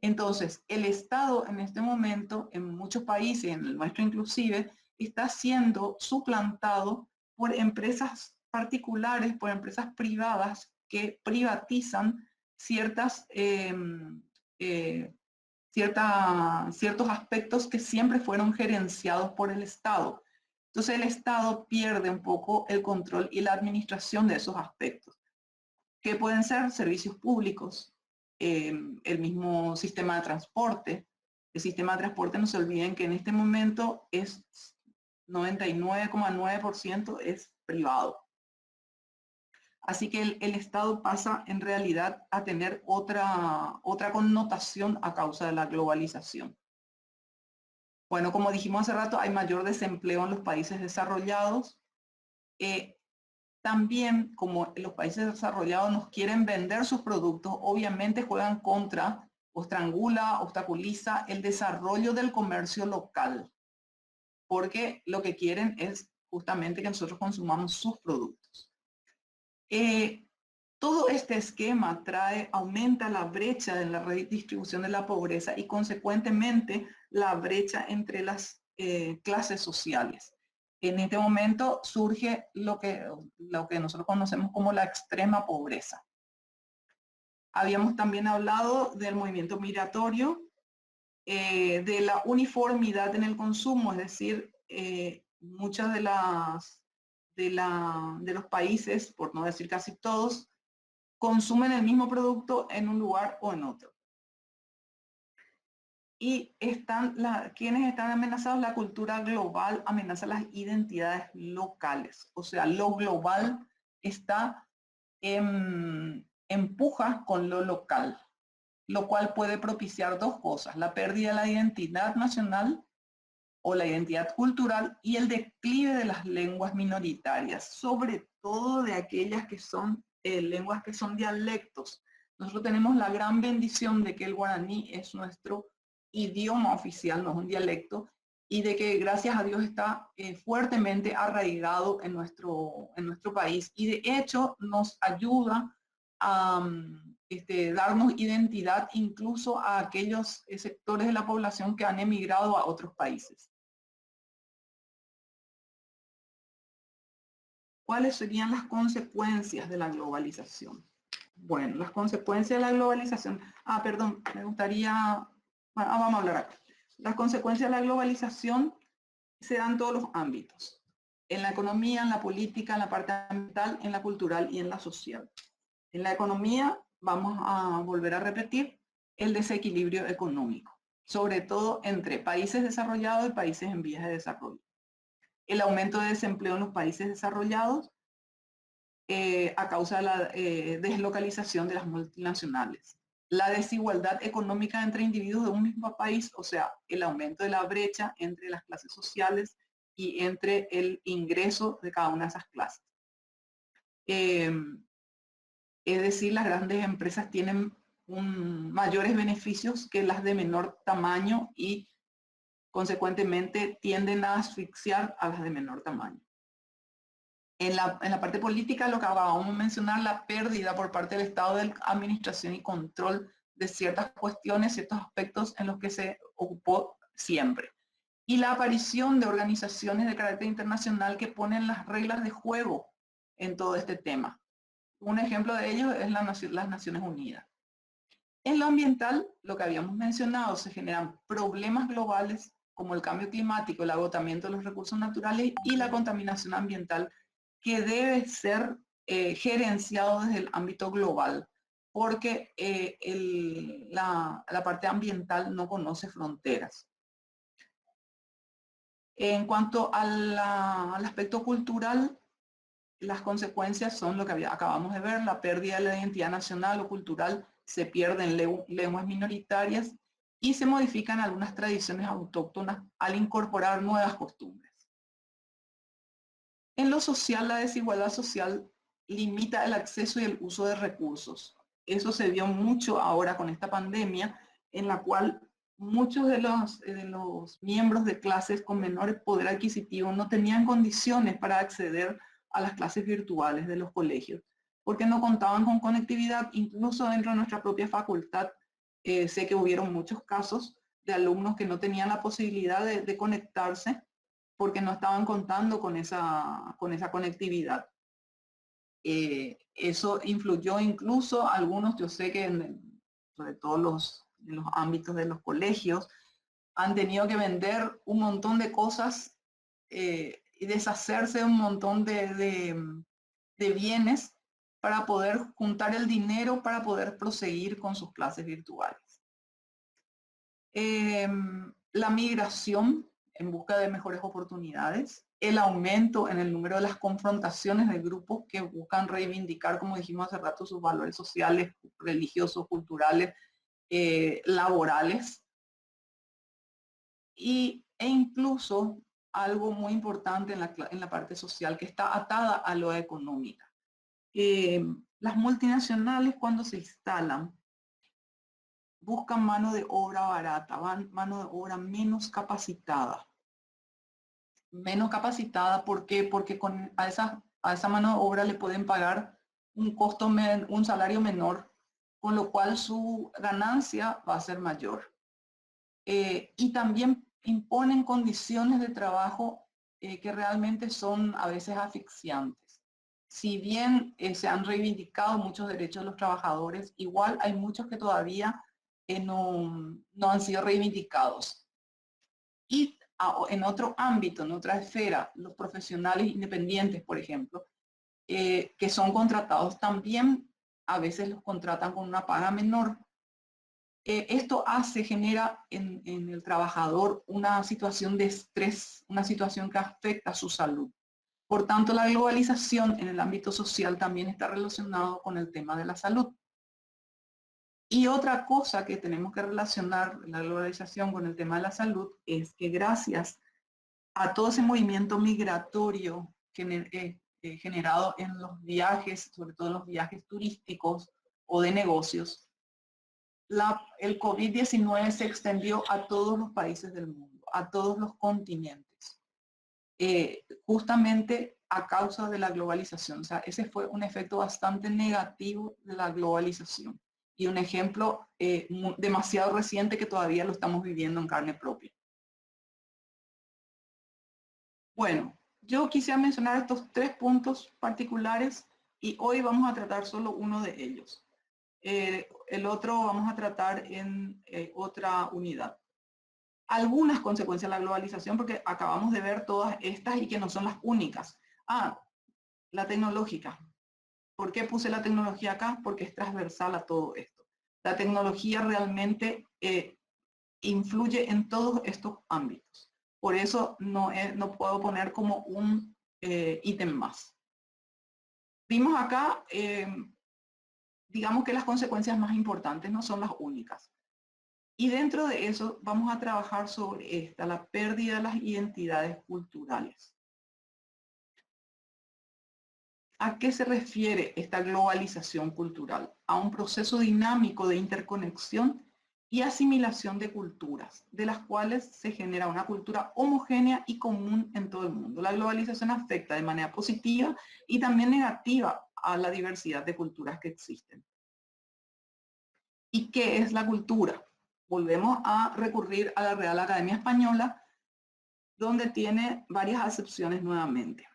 Entonces, el Estado en este momento, en muchos países, en el nuestro inclusive, está siendo suplantado por empresas particulares, por empresas privadas que privatizan ciertos aspectos que siempre fueron gerenciados por el Estado. Entonces el Estado pierde un poco el control y la administración de esos aspectos, que pueden ser servicios públicos, el mismo sistema de transporte. El sistema de transporte, no se olviden que en este momento es 99,9% es privado. Así que el Estado pasa en realidad a tener otra connotación a causa de la globalización. Bueno, como dijimos hace rato, hay mayor desempleo en los países desarrollados. También, como los países desarrollados nos quieren vender sus productos, obviamente juegan contra o estrangula, obstaculiza el desarrollo del comercio local, porque lo que quieren es justamente que nosotros consumamos sus productos. Todo este esquema aumenta la brecha en la redistribución de la pobreza y consecuentemente la brecha entre las clases sociales. En este momento surge lo que nosotros conocemos como la extrema pobreza. Habíamos también hablado del movimiento migratorio, de la uniformidad en el consumo, es decir, muchas de los países, por no decir casi todos, consumen el mismo producto en un lugar o en otro. Y quienes están amenazados, la cultura global amenaza las identidades locales. O sea, lo global empuja con lo local, lo cual puede propiciar dos cosas: la pérdida de la identidad nacional o la identidad cultural y el declive de las lenguas minoritarias, sobre todo de aquellas que son lenguas que son dialectos. Nosotros tenemos la gran bendición de que el guaraní es nuestro idioma oficial, no es un dialecto, y de que gracias a Dios está fuertemente arraigado en nuestro país, y de hecho nos ayuda a darnos identidad incluso a aquellos sectores de la población que han emigrado a otros países. ¿Cuáles serían las consecuencias de la globalización? Bueno, las consecuencias de la globalización. Perdón, me gustaría... Bueno, vamos a hablar acá. Las consecuencias de la globalización se dan en todos los ámbitos. En la economía, en la política, en la parte ambiental, en la cultural y en la social. En la economía, vamos a volver a repetir el desequilibrio económico, sobre todo entre países desarrollados y países en vías de desarrollo. El aumento de desempleo en los países desarrollados a causa de la deslocalización de las multinacionales. La desigualdad económica entre individuos de un mismo país, o sea, el aumento de la brecha entre las clases sociales y entre el ingreso de cada una de esas clases. Es decir, las grandes empresas tienen mayores beneficios que las de menor tamaño y consecuentemente tienden a asfixiar a las de menor tamaño. En la parte política, lo que acabamos de mencionar, la pérdida por parte del Estado de administración y control de ciertas cuestiones, ciertos aspectos en los que se ocupó siempre. Y la aparición de organizaciones de carácter internacional que ponen las reglas de juego en todo este tema. Un ejemplo de ello es las Naciones Unidas. En lo ambiental, lo que habíamos mencionado, se generan problemas globales como el cambio climático, el agotamiento de los recursos naturales y la contaminación ambiental, que debe ser gerenciado desde el ámbito global, porque la parte ambiental no conoce fronteras. En cuanto al aspecto cultural, las consecuencias son lo que acabamos de ver: la pérdida de la identidad nacional o cultural, se pierden lenguas minoritarias y se modifican algunas tradiciones autóctonas al incorporar nuevas costumbres. En lo social, la desigualdad social limita el acceso y el uso de recursos. Eso se vio mucho ahora con esta pandemia, en la cual muchos de los miembros de clases con menor poder adquisitivo no tenían condiciones para acceder a las clases virtuales de los colegios, porque no contaban con conectividad. Incluso dentro de nuestra propia facultad, sé que hubieron muchos casos de alumnos que no tenían la posibilidad de conectarse porque no estaban contando con esa conectividad. Eso influyó incluso algunos, yo sé que sobre todo en los ámbitos de los colegios, han tenido que vender un montón de cosas y deshacerse de un montón de bienes para poder juntar el dinero para poder proseguir con sus clases virtuales. La migración en busca de mejores oportunidades, el aumento en el número de las confrontaciones de grupos que buscan reivindicar, como dijimos hace rato, sus valores sociales, religiosos, culturales, laborales, e incluso algo muy importante en la parte social que está atada a lo económica. Las multinacionales cuando se instalan buscan mano de obra barata, mano de obra menos capacitada. Menos capacitada, ¿por qué? Porque a esa mano de obra le pueden pagar un salario menor, con lo cual su ganancia va a ser mayor. Y también imponen condiciones de trabajo que realmente son a veces asfixiantes. Si bien se han reivindicado muchos derechos de los trabajadores, igual hay muchos que todavía no han sido reivindicados. Y en otro ámbito, en otra esfera, los profesionales independientes, por ejemplo, que son contratados también, a veces los contratan con una paga menor. Esto genera en el trabajador una situación de estrés, una situación que afecta a su salud. Por tanto, la globalización en el ámbito social también está relacionado con el tema de la salud. Y otra cosa que tenemos que relacionar la globalización con el tema de la salud es que gracias a todo ese movimiento migratorio generado en los viajes, sobre todo los viajes turísticos o de negocios, el COVID-19 se extendió a todos los países del mundo, a todos los continentes, justamente a causa de la globalización. O sea, ese fue un efecto bastante negativo de la globalización y un ejemplo demasiado reciente que todavía lo estamos viviendo en carne propia. Bueno, yo quisiera mencionar estos 3 puntos particulares y hoy vamos a tratar solo uno de ellos. El otro vamos a tratar en otra unidad. Algunas consecuencias de la globalización, porque acabamos de ver todas estas y que no son las únicas. La tecnológica. ¿Por qué puse la tecnología acá? Porque es transversal a todo esto. La tecnología realmente influye en todos estos ámbitos. Por eso no puedo poner como un ítem más. Vimos acá, digamos que las consecuencias más importantes no son las únicas. Y dentro de eso vamos a trabajar sobre la pérdida de las identidades culturales. ¿A qué se refiere esta globalización cultural? A un proceso dinámico de interconexión y asimilación de culturas, de las cuales se genera una cultura homogénea y común en todo el mundo. La globalización afecta de manera positiva y también negativa a la diversidad de culturas que existen. ¿Y qué es la cultura? Volvemos a recurrir a la Real Academia Española, donde tiene varias acepciones nuevamente.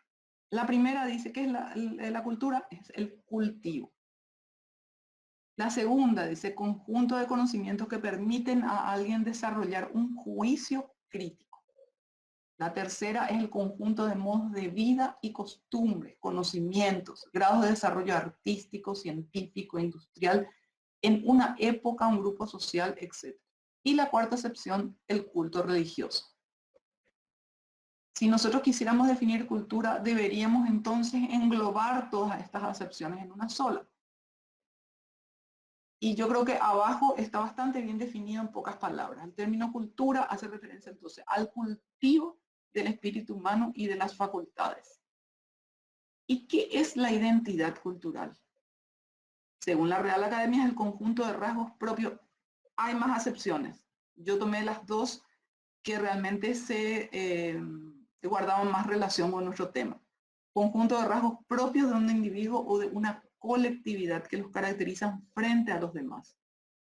La primera dice que la cultura es el cultivo. La segunda dice conjunto de conocimientos que permiten a alguien desarrollar un juicio crítico. La tercera es el conjunto de modos de vida y costumbres, conocimientos, grados de desarrollo artístico, científico, industrial, en una época, un grupo social, etc. Y la cuarta acepción, el culto religioso. Si nosotros quisiéramos definir cultura, deberíamos entonces englobar todas estas acepciones en una sola. Y yo creo que abajo está bastante bien definido en pocas palabras. El término cultura hace referencia entonces al cultivo del espíritu humano y de las facultades. ¿Y qué es la identidad cultural? Según la Real Academia, es el conjunto de rasgos propios. Hay más acepciones. Yo tomé las dos que realmente se guardaban más relación con nuestro tema. Conjunto de rasgos propios de un individuo o de una colectividad que los caracterizan frente a los demás.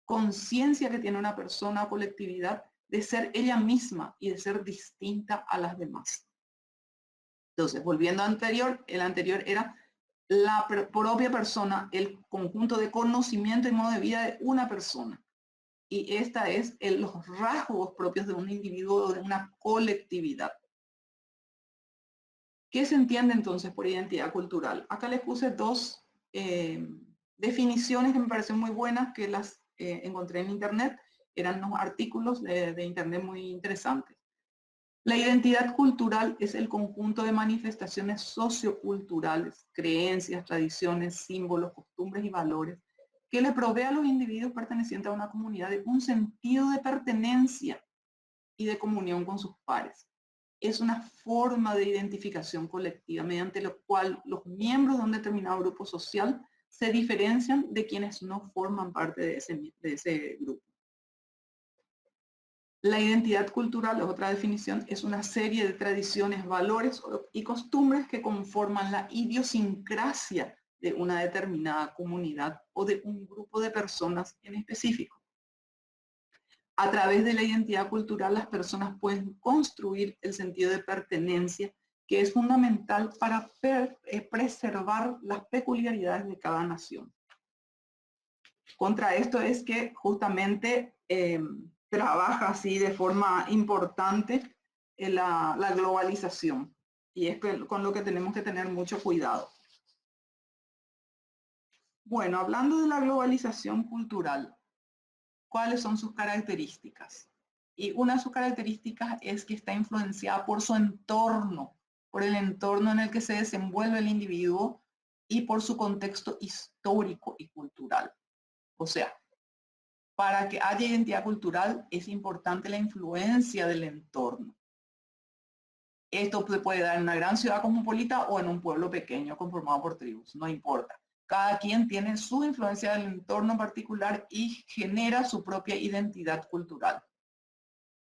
Conciencia que tiene una persona o colectividad de ser ella misma y de ser distinta a las demás. Entonces, volviendo al anterior, el anterior era la propia persona, el conjunto de conocimiento y modo de vida de una persona. Y esta es los rasgos propios de un individuo o de una colectividad. ¿Qué se entiende entonces por identidad cultural? Acá les puse dos definiciones que me parecen muy buenas, que las encontré en internet. Eran unos artículos de internet muy interesantes. La identidad cultural es el conjunto de manifestaciones socioculturales, creencias, tradiciones, símbolos, costumbres y valores que le provee a los individuos pertenecientes a una comunidad de un sentido de pertenencia y de comunión con sus pares. Es una forma de identificación colectiva mediante la cual los miembros de un determinado grupo social se diferencian de quienes no forman parte de ese grupo. La identidad cultural, otra definición, es una serie de tradiciones, valores y costumbres que conforman la idiosincrasia de una determinada comunidad o de un grupo de personas en específico. A través de la identidad cultural, las personas pueden construir el sentido de pertenencia, que es fundamental para preservar las peculiaridades de cada nación. Contra esto es que justamente trabaja así de forma importante la globalización, y es con lo que tenemos que tener mucho cuidado. Bueno, hablando de la globalización cultural, ¿cuáles son sus características? Y una de sus características es que está influenciada por su entorno, por el entorno en el que se desenvuelve el individuo y por su contexto histórico y cultural. O sea, para que haya identidad cultural es importante la influencia del entorno. Esto se puede dar en una gran ciudad cosmopolita o en un pueblo pequeño conformado por tribus, no importa. Cada quien tiene su influencia del entorno particular y genera su propia identidad cultural.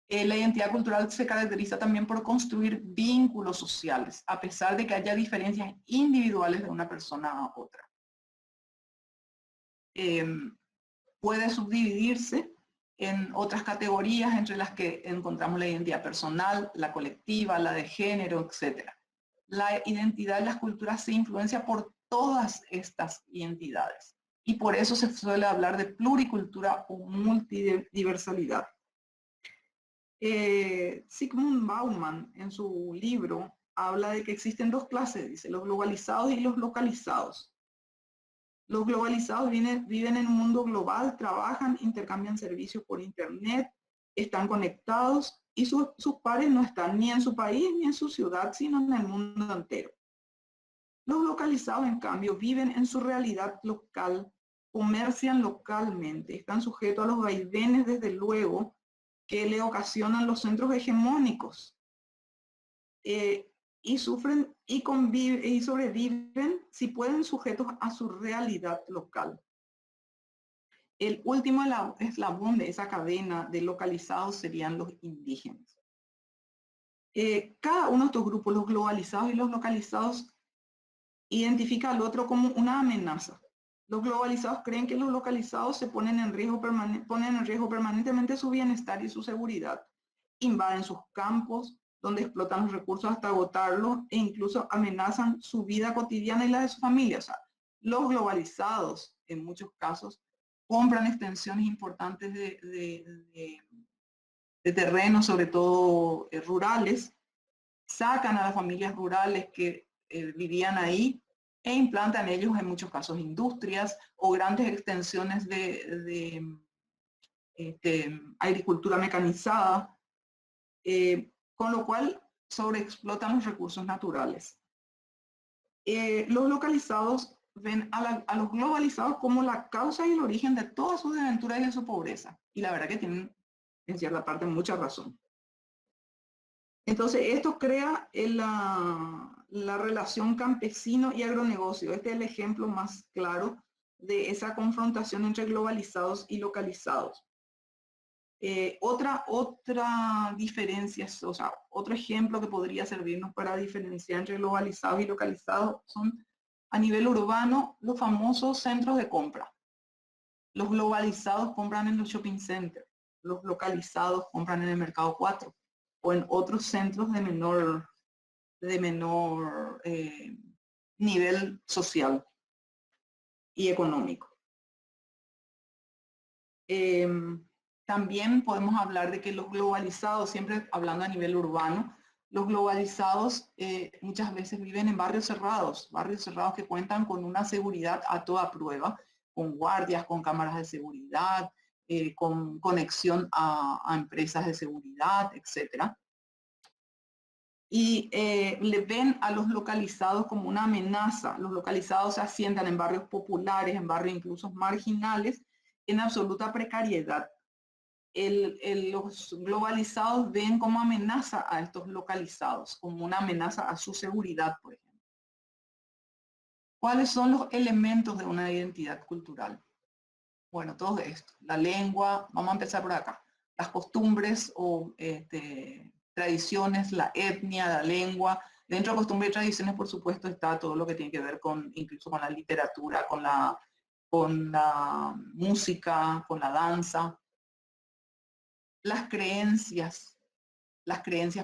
La identidad cultural se caracteriza también por construir vínculos sociales, a pesar de que haya diferencias individuales de una persona a otra. Puede subdividirse en otras categorías entre las que encontramos la identidad personal, la colectiva, la de género, etc. La identidad de las culturas se influencia por todas estas identidades y por eso se suele hablar de pluricultura o multidiversalidad. Zygmunt Bauman en su libro habla de que existen dos clases, dice, los globalizados y los localizados. Los globalizados viven en un mundo global, trabajan, intercambian servicios por internet, están conectados y sus pares no están ni en su país ni en su ciudad, sino en el mundo entero. Los localizados, en cambio, viven en su realidad local, comercian localmente, están sujetos a los vaivenes, desde luego, que le ocasionan los centros hegemónicos. Y sufren y conviven y sobreviven, si pueden, sujetos a su realidad local. El último eslabón de esa cadena de localizados serían los indígenas. Cada uno de estos grupos, los globalizados y los localizados, identifica al otro como una amenaza. Los globalizados creen que los localizados ponen en riesgo permanentemente su bienestar y su seguridad. Invaden sus campos, donde explotan los recursos hasta agotarlos e incluso amenazan su vida cotidiana y la de su familia. O sea, los globalizados, en muchos casos, compran extensiones importantes de terrenos, sobre todo rurales, sacan a las familias rurales que vivían ahí e implantan ellos en muchos casos industrias o grandes extensiones de agricultura mecanizada, con lo cual sobreexplotan los recursos naturales. Los localizados ven a los globalizados como la causa y el origen de todas sus desventuras y de su pobreza. Y la verdad que tienen, en cierta parte, mucha razón. Entonces, esto crea la relación campesino y agronegocio. Este es el ejemplo más claro de esa confrontación entre globalizados y localizados. Otra diferencia, o sea, otro ejemplo que podría servirnos para diferenciar entre globalizados y localizados son, a nivel urbano, los famosos centros de compra. Los globalizados compran en los shopping centers, los localizados compran en el mercado 4 o en otros centros de menor nivel social y económico. También podemos hablar de que los globalizados, siempre hablando a nivel urbano, los globalizados muchas veces viven en barrios cerrados que cuentan con una seguridad a toda prueba, con guardias, con cámaras de seguridad, con conexión a empresas de seguridad, etc. y le ven a los localizados como una amenaza. Los localizados se asientan en barrios populares, en barrios incluso marginales, en absoluta precariedad. Los globalizados ven como amenaza a estos localizados, como una amenaza a su seguridad, por ejemplo. ¿Cuáles son los elementos de una identidad cultural? Bueno, todo esto. La lengua, vamos a empezar por acá. Las costumbres o tradiciones, la etnia, la lengua. Dentro de costumbres y tradiciones, por supuesto, está todo lo que tiene que ver con, incluso con la literatura, con la música, con la danza. Las creencias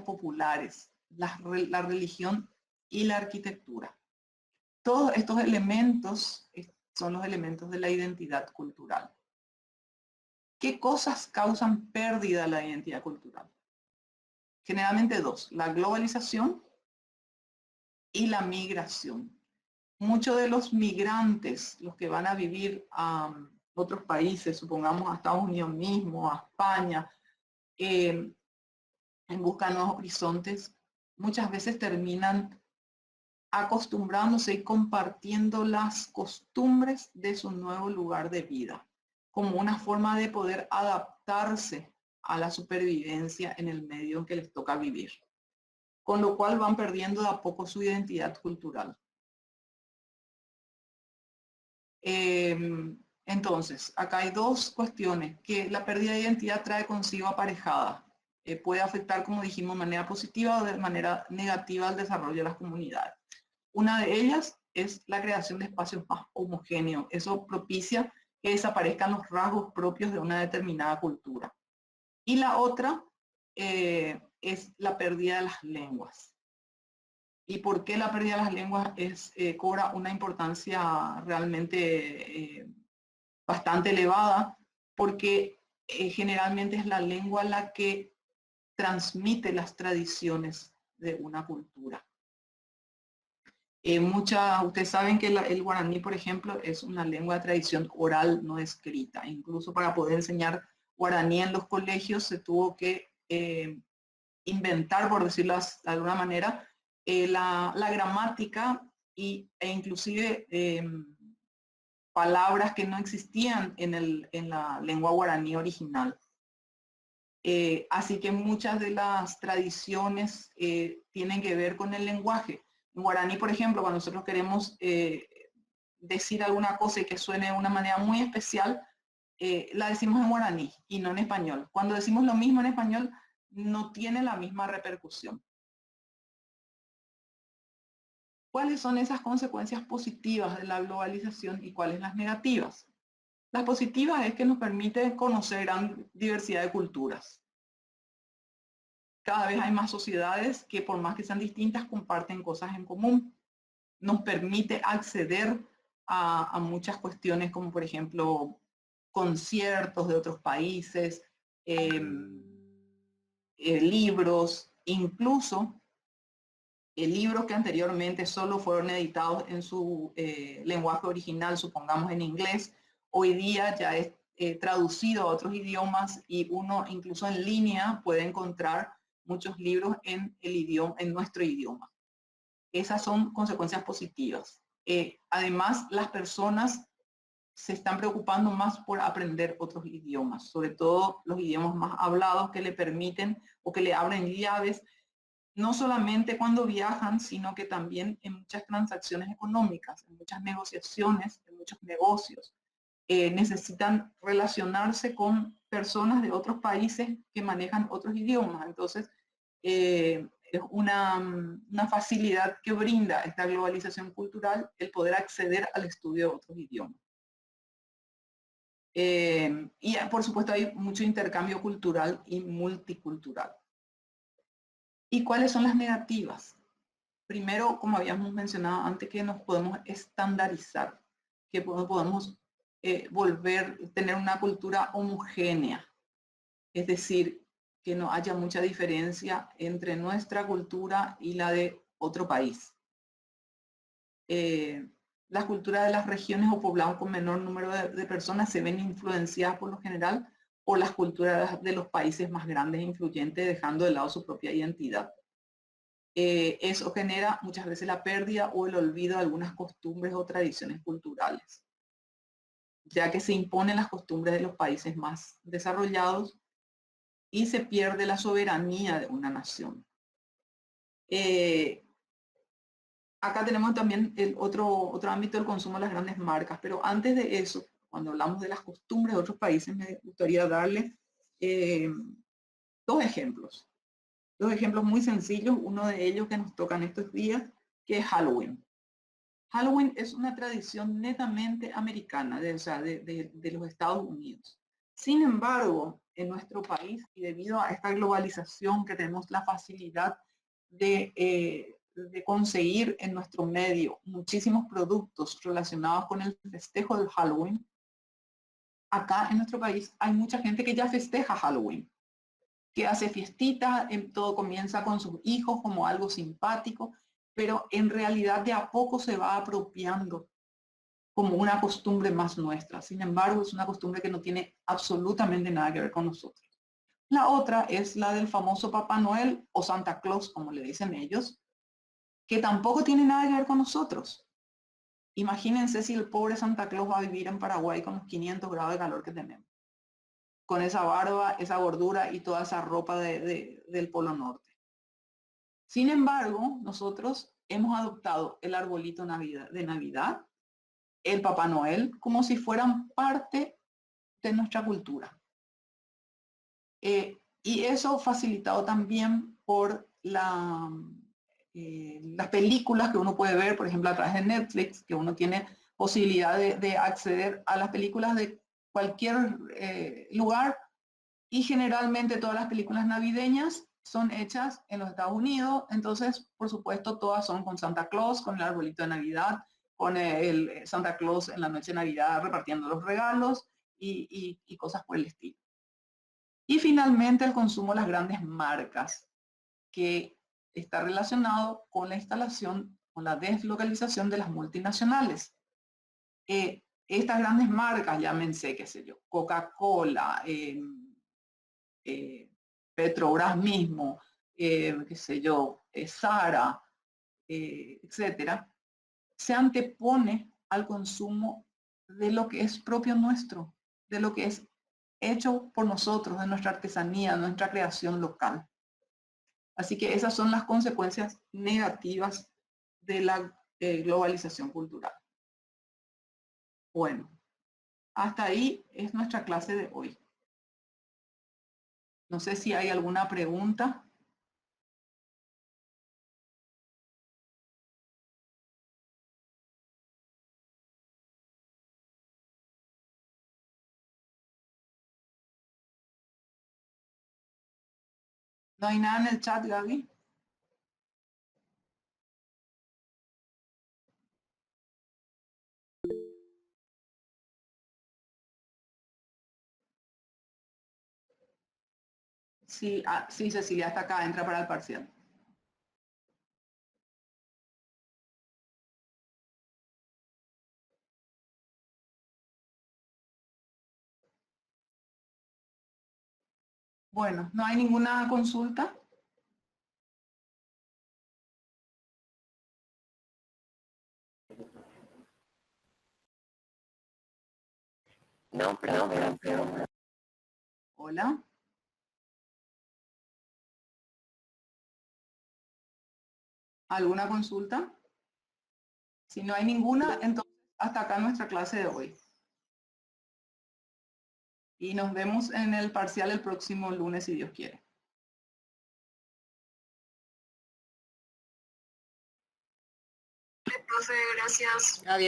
populares, la religión y la arquitectura. Todos estos elementos son los elementos de la identidad cultural. ¿Qué cosas causan pérdida a la identidad cultural? Generalmente dos, la globalización y la migración. Muchos de los migrantes, los que van a vivir a otros países, supongamos a Estados Unidos mismo, a España, en busca de nuevos horizontes, muchas veces terminan acostumbrándose y compartiendo las costumbres de su nuevo lugar de vida, como una forma de poder adaptarse a la supervivencia en el medio en que les toca vivir, con lo cual van perdiendo de a poco su identidad cultural. Entonces, acá hay dos cuestiones que la pérdida de identidad trae consigo aparejada. Puede afectar, como dijimos, de manera positiva o de manera negativa al desarrollo de las comunidades. Una de ellas es la creación de espacios más homogéneos. Eso propicia que desaparezcan los rasgos propios de una determinada cultura. Y la otra es la pérdida de las lenguas. ¿Y por qué la pérdida de las lenguas cobra una importancia realmente bastante elevada? Porque generalmente es la lengua la que transmite las tradiciones de una cultura. Ustedes saben que el guaraní, por ejemplo, es una lengua de tradición oral, no escrita. Incluso para poder enseñar guaraní en los colegios se tuvo que inventar, por decirlo de alguna manera, la gramática e inclusive palabras que no existían en la lengua guaraní original. Así que muchas de las tradiciones tienen que ver con el lenguaje. En guaraní, por ejemplo, cuando nosotros queremos decir alguna cosa y que suene de una manera muy especial, la decimos en guaraní y no en español. Cuando decimos lo mismo en español, no tiene la misma repercusión. ¿Cuáles son esas consecuencias positivas de la globalización y cuáles las negativas? Las positivas es que nos permite conocer gran diversidad de culturas. Cada vez hay más sociedades que, por más que sean distintas, comparten cosas en común. Nos permite acceder a muchas cuestiones como, por ejemplo, conciertos de otros países, libros, incluso libros que anteriormente solo fueron editados en su lenguaje original, supongamos en inglés, hoy día ya es traducido a otros idiomas y uno incluso en línea puede encontrar muchos libros en nuestro idioma. Esas son consecuencias positivas. Además, las personas se están preocupando más por aprender otros idiomas, sobre todo los idiomas más hablados que le permiten o que le abren llaves, no solamente cuando viajan, sino que también en muchas transacciones económicas, en muchas negociaciones, en muchos negocios. Necesitan relacionarse con personas de otros países que manejan otros idiomas. Entonces, es una facilidad que brinda esta globalización cultural el poder acceder al estudio de otros idiomas. Y por supuesto hay mucho intercambio cultural y multicultural. ¿Y cuáles son las negativas? Primero, como habíamos mencionado antes, que nos podemos estandarizar, que podemos tener una cultura homogénea, es decir, que no haya mucha diferencia entre nuestra cultura y la de otro país. Las culturas de las regiones o poblados con menor número de personas se ven influenciadas por lo general por las culturas de los países más grandes e influyentes, dejando de lado su propia identidad. eso genera muchas veces la pérdida o el olvido de algunas costumbres o tradiciones culturales, ya que se imponen las costumbres de los países más desarrollados y se pierde la soberanía de una nación. Acá tenemos también el otro ámbito del consumo de las grandes marcas, pero antes de eso, cuando hablamos de las costumbres de otros países, me gustaría darle dos ejemplos muy sencillos, uno de ellos que nos toca en estos días, que es Halloween. Halloween es una tradición netamente americana, de los Estados Unidos. Sin embargo, en nuestro país, y debido a esta globalización que tenemos la facilidad de conseguir en nuestro medio muchísimos productos relacionados con el festejo del Halloween, acá en nuestro país hay mucha gente que ya festeja Halloween, que hace fiestitas, todo comienza con sus hijos como algo simpático, pero en realidad de a poco se va apropiando como una costumbre más nuestra. Sin embargo, es una costumbre que no tiene absolutamente nada que ver con nosotros. La otra es la del famoso Papá Noel o Santa Claus, como le dicen ellos, que tampoco tiene nada que ver con nosotros. Imagínense si el pobre Santa Claus va a vivir en Paraguay con los 500 grados de calor que tenemos, con esa barba, esa gordura y toda esa ropa del Polo Norte. Sin embargo, nosotros hemos adoptado el arbolito de Navidad, el Papá Noel, como si fueran parte de nuestra cultura. Y eso facilitado también por las películas que uno puede ver, por ejemplo, a través de Netflix, que uno tiene posibilidad de acceder a las películas de cualquier lugar, y generalmente todas las películas navideñas son hechas en los Estados Unidos, entonces, por supuesto, todas son con Santa Claus, con el arbolito de Navidad, con el Santa Claus en la noche de Navidad repartiendo los regalos y cosas por el estilo. Y finalmente el consumo de las grandes marcas, que está relacionado con la instalación, con la deslocalización de las multinacionales. Estas grandes marcas, llámense, qué sé yo, Coca-Cola, Petrobras mismo, qué sé yo, Zara, etcétera, se antepone al consumo de lo que es propio nuestro, de lo que es hecho por nosotros, de nuestra artesanía, nuestra creación local. Así que esas son las consecuencias negativas de la globalización cultural. Bueno, hasta ahí es nuestra clase de hoy. No sé si hay alguna pregunta. ¿No hay nada en el chat, Gaby? Sí, sí, Cecilia, hasta acá, entra para el parcial. Bueno, ¿no hay ninguna consulta? No, pero. Hola. ¿Alguna consulta? Si no hay ninguna, entonces hasta acá nuestra clase de hoy. Y nos vemos en el parcial el próximo lunes, si Dios quiere. Profe, gracias. Adiós.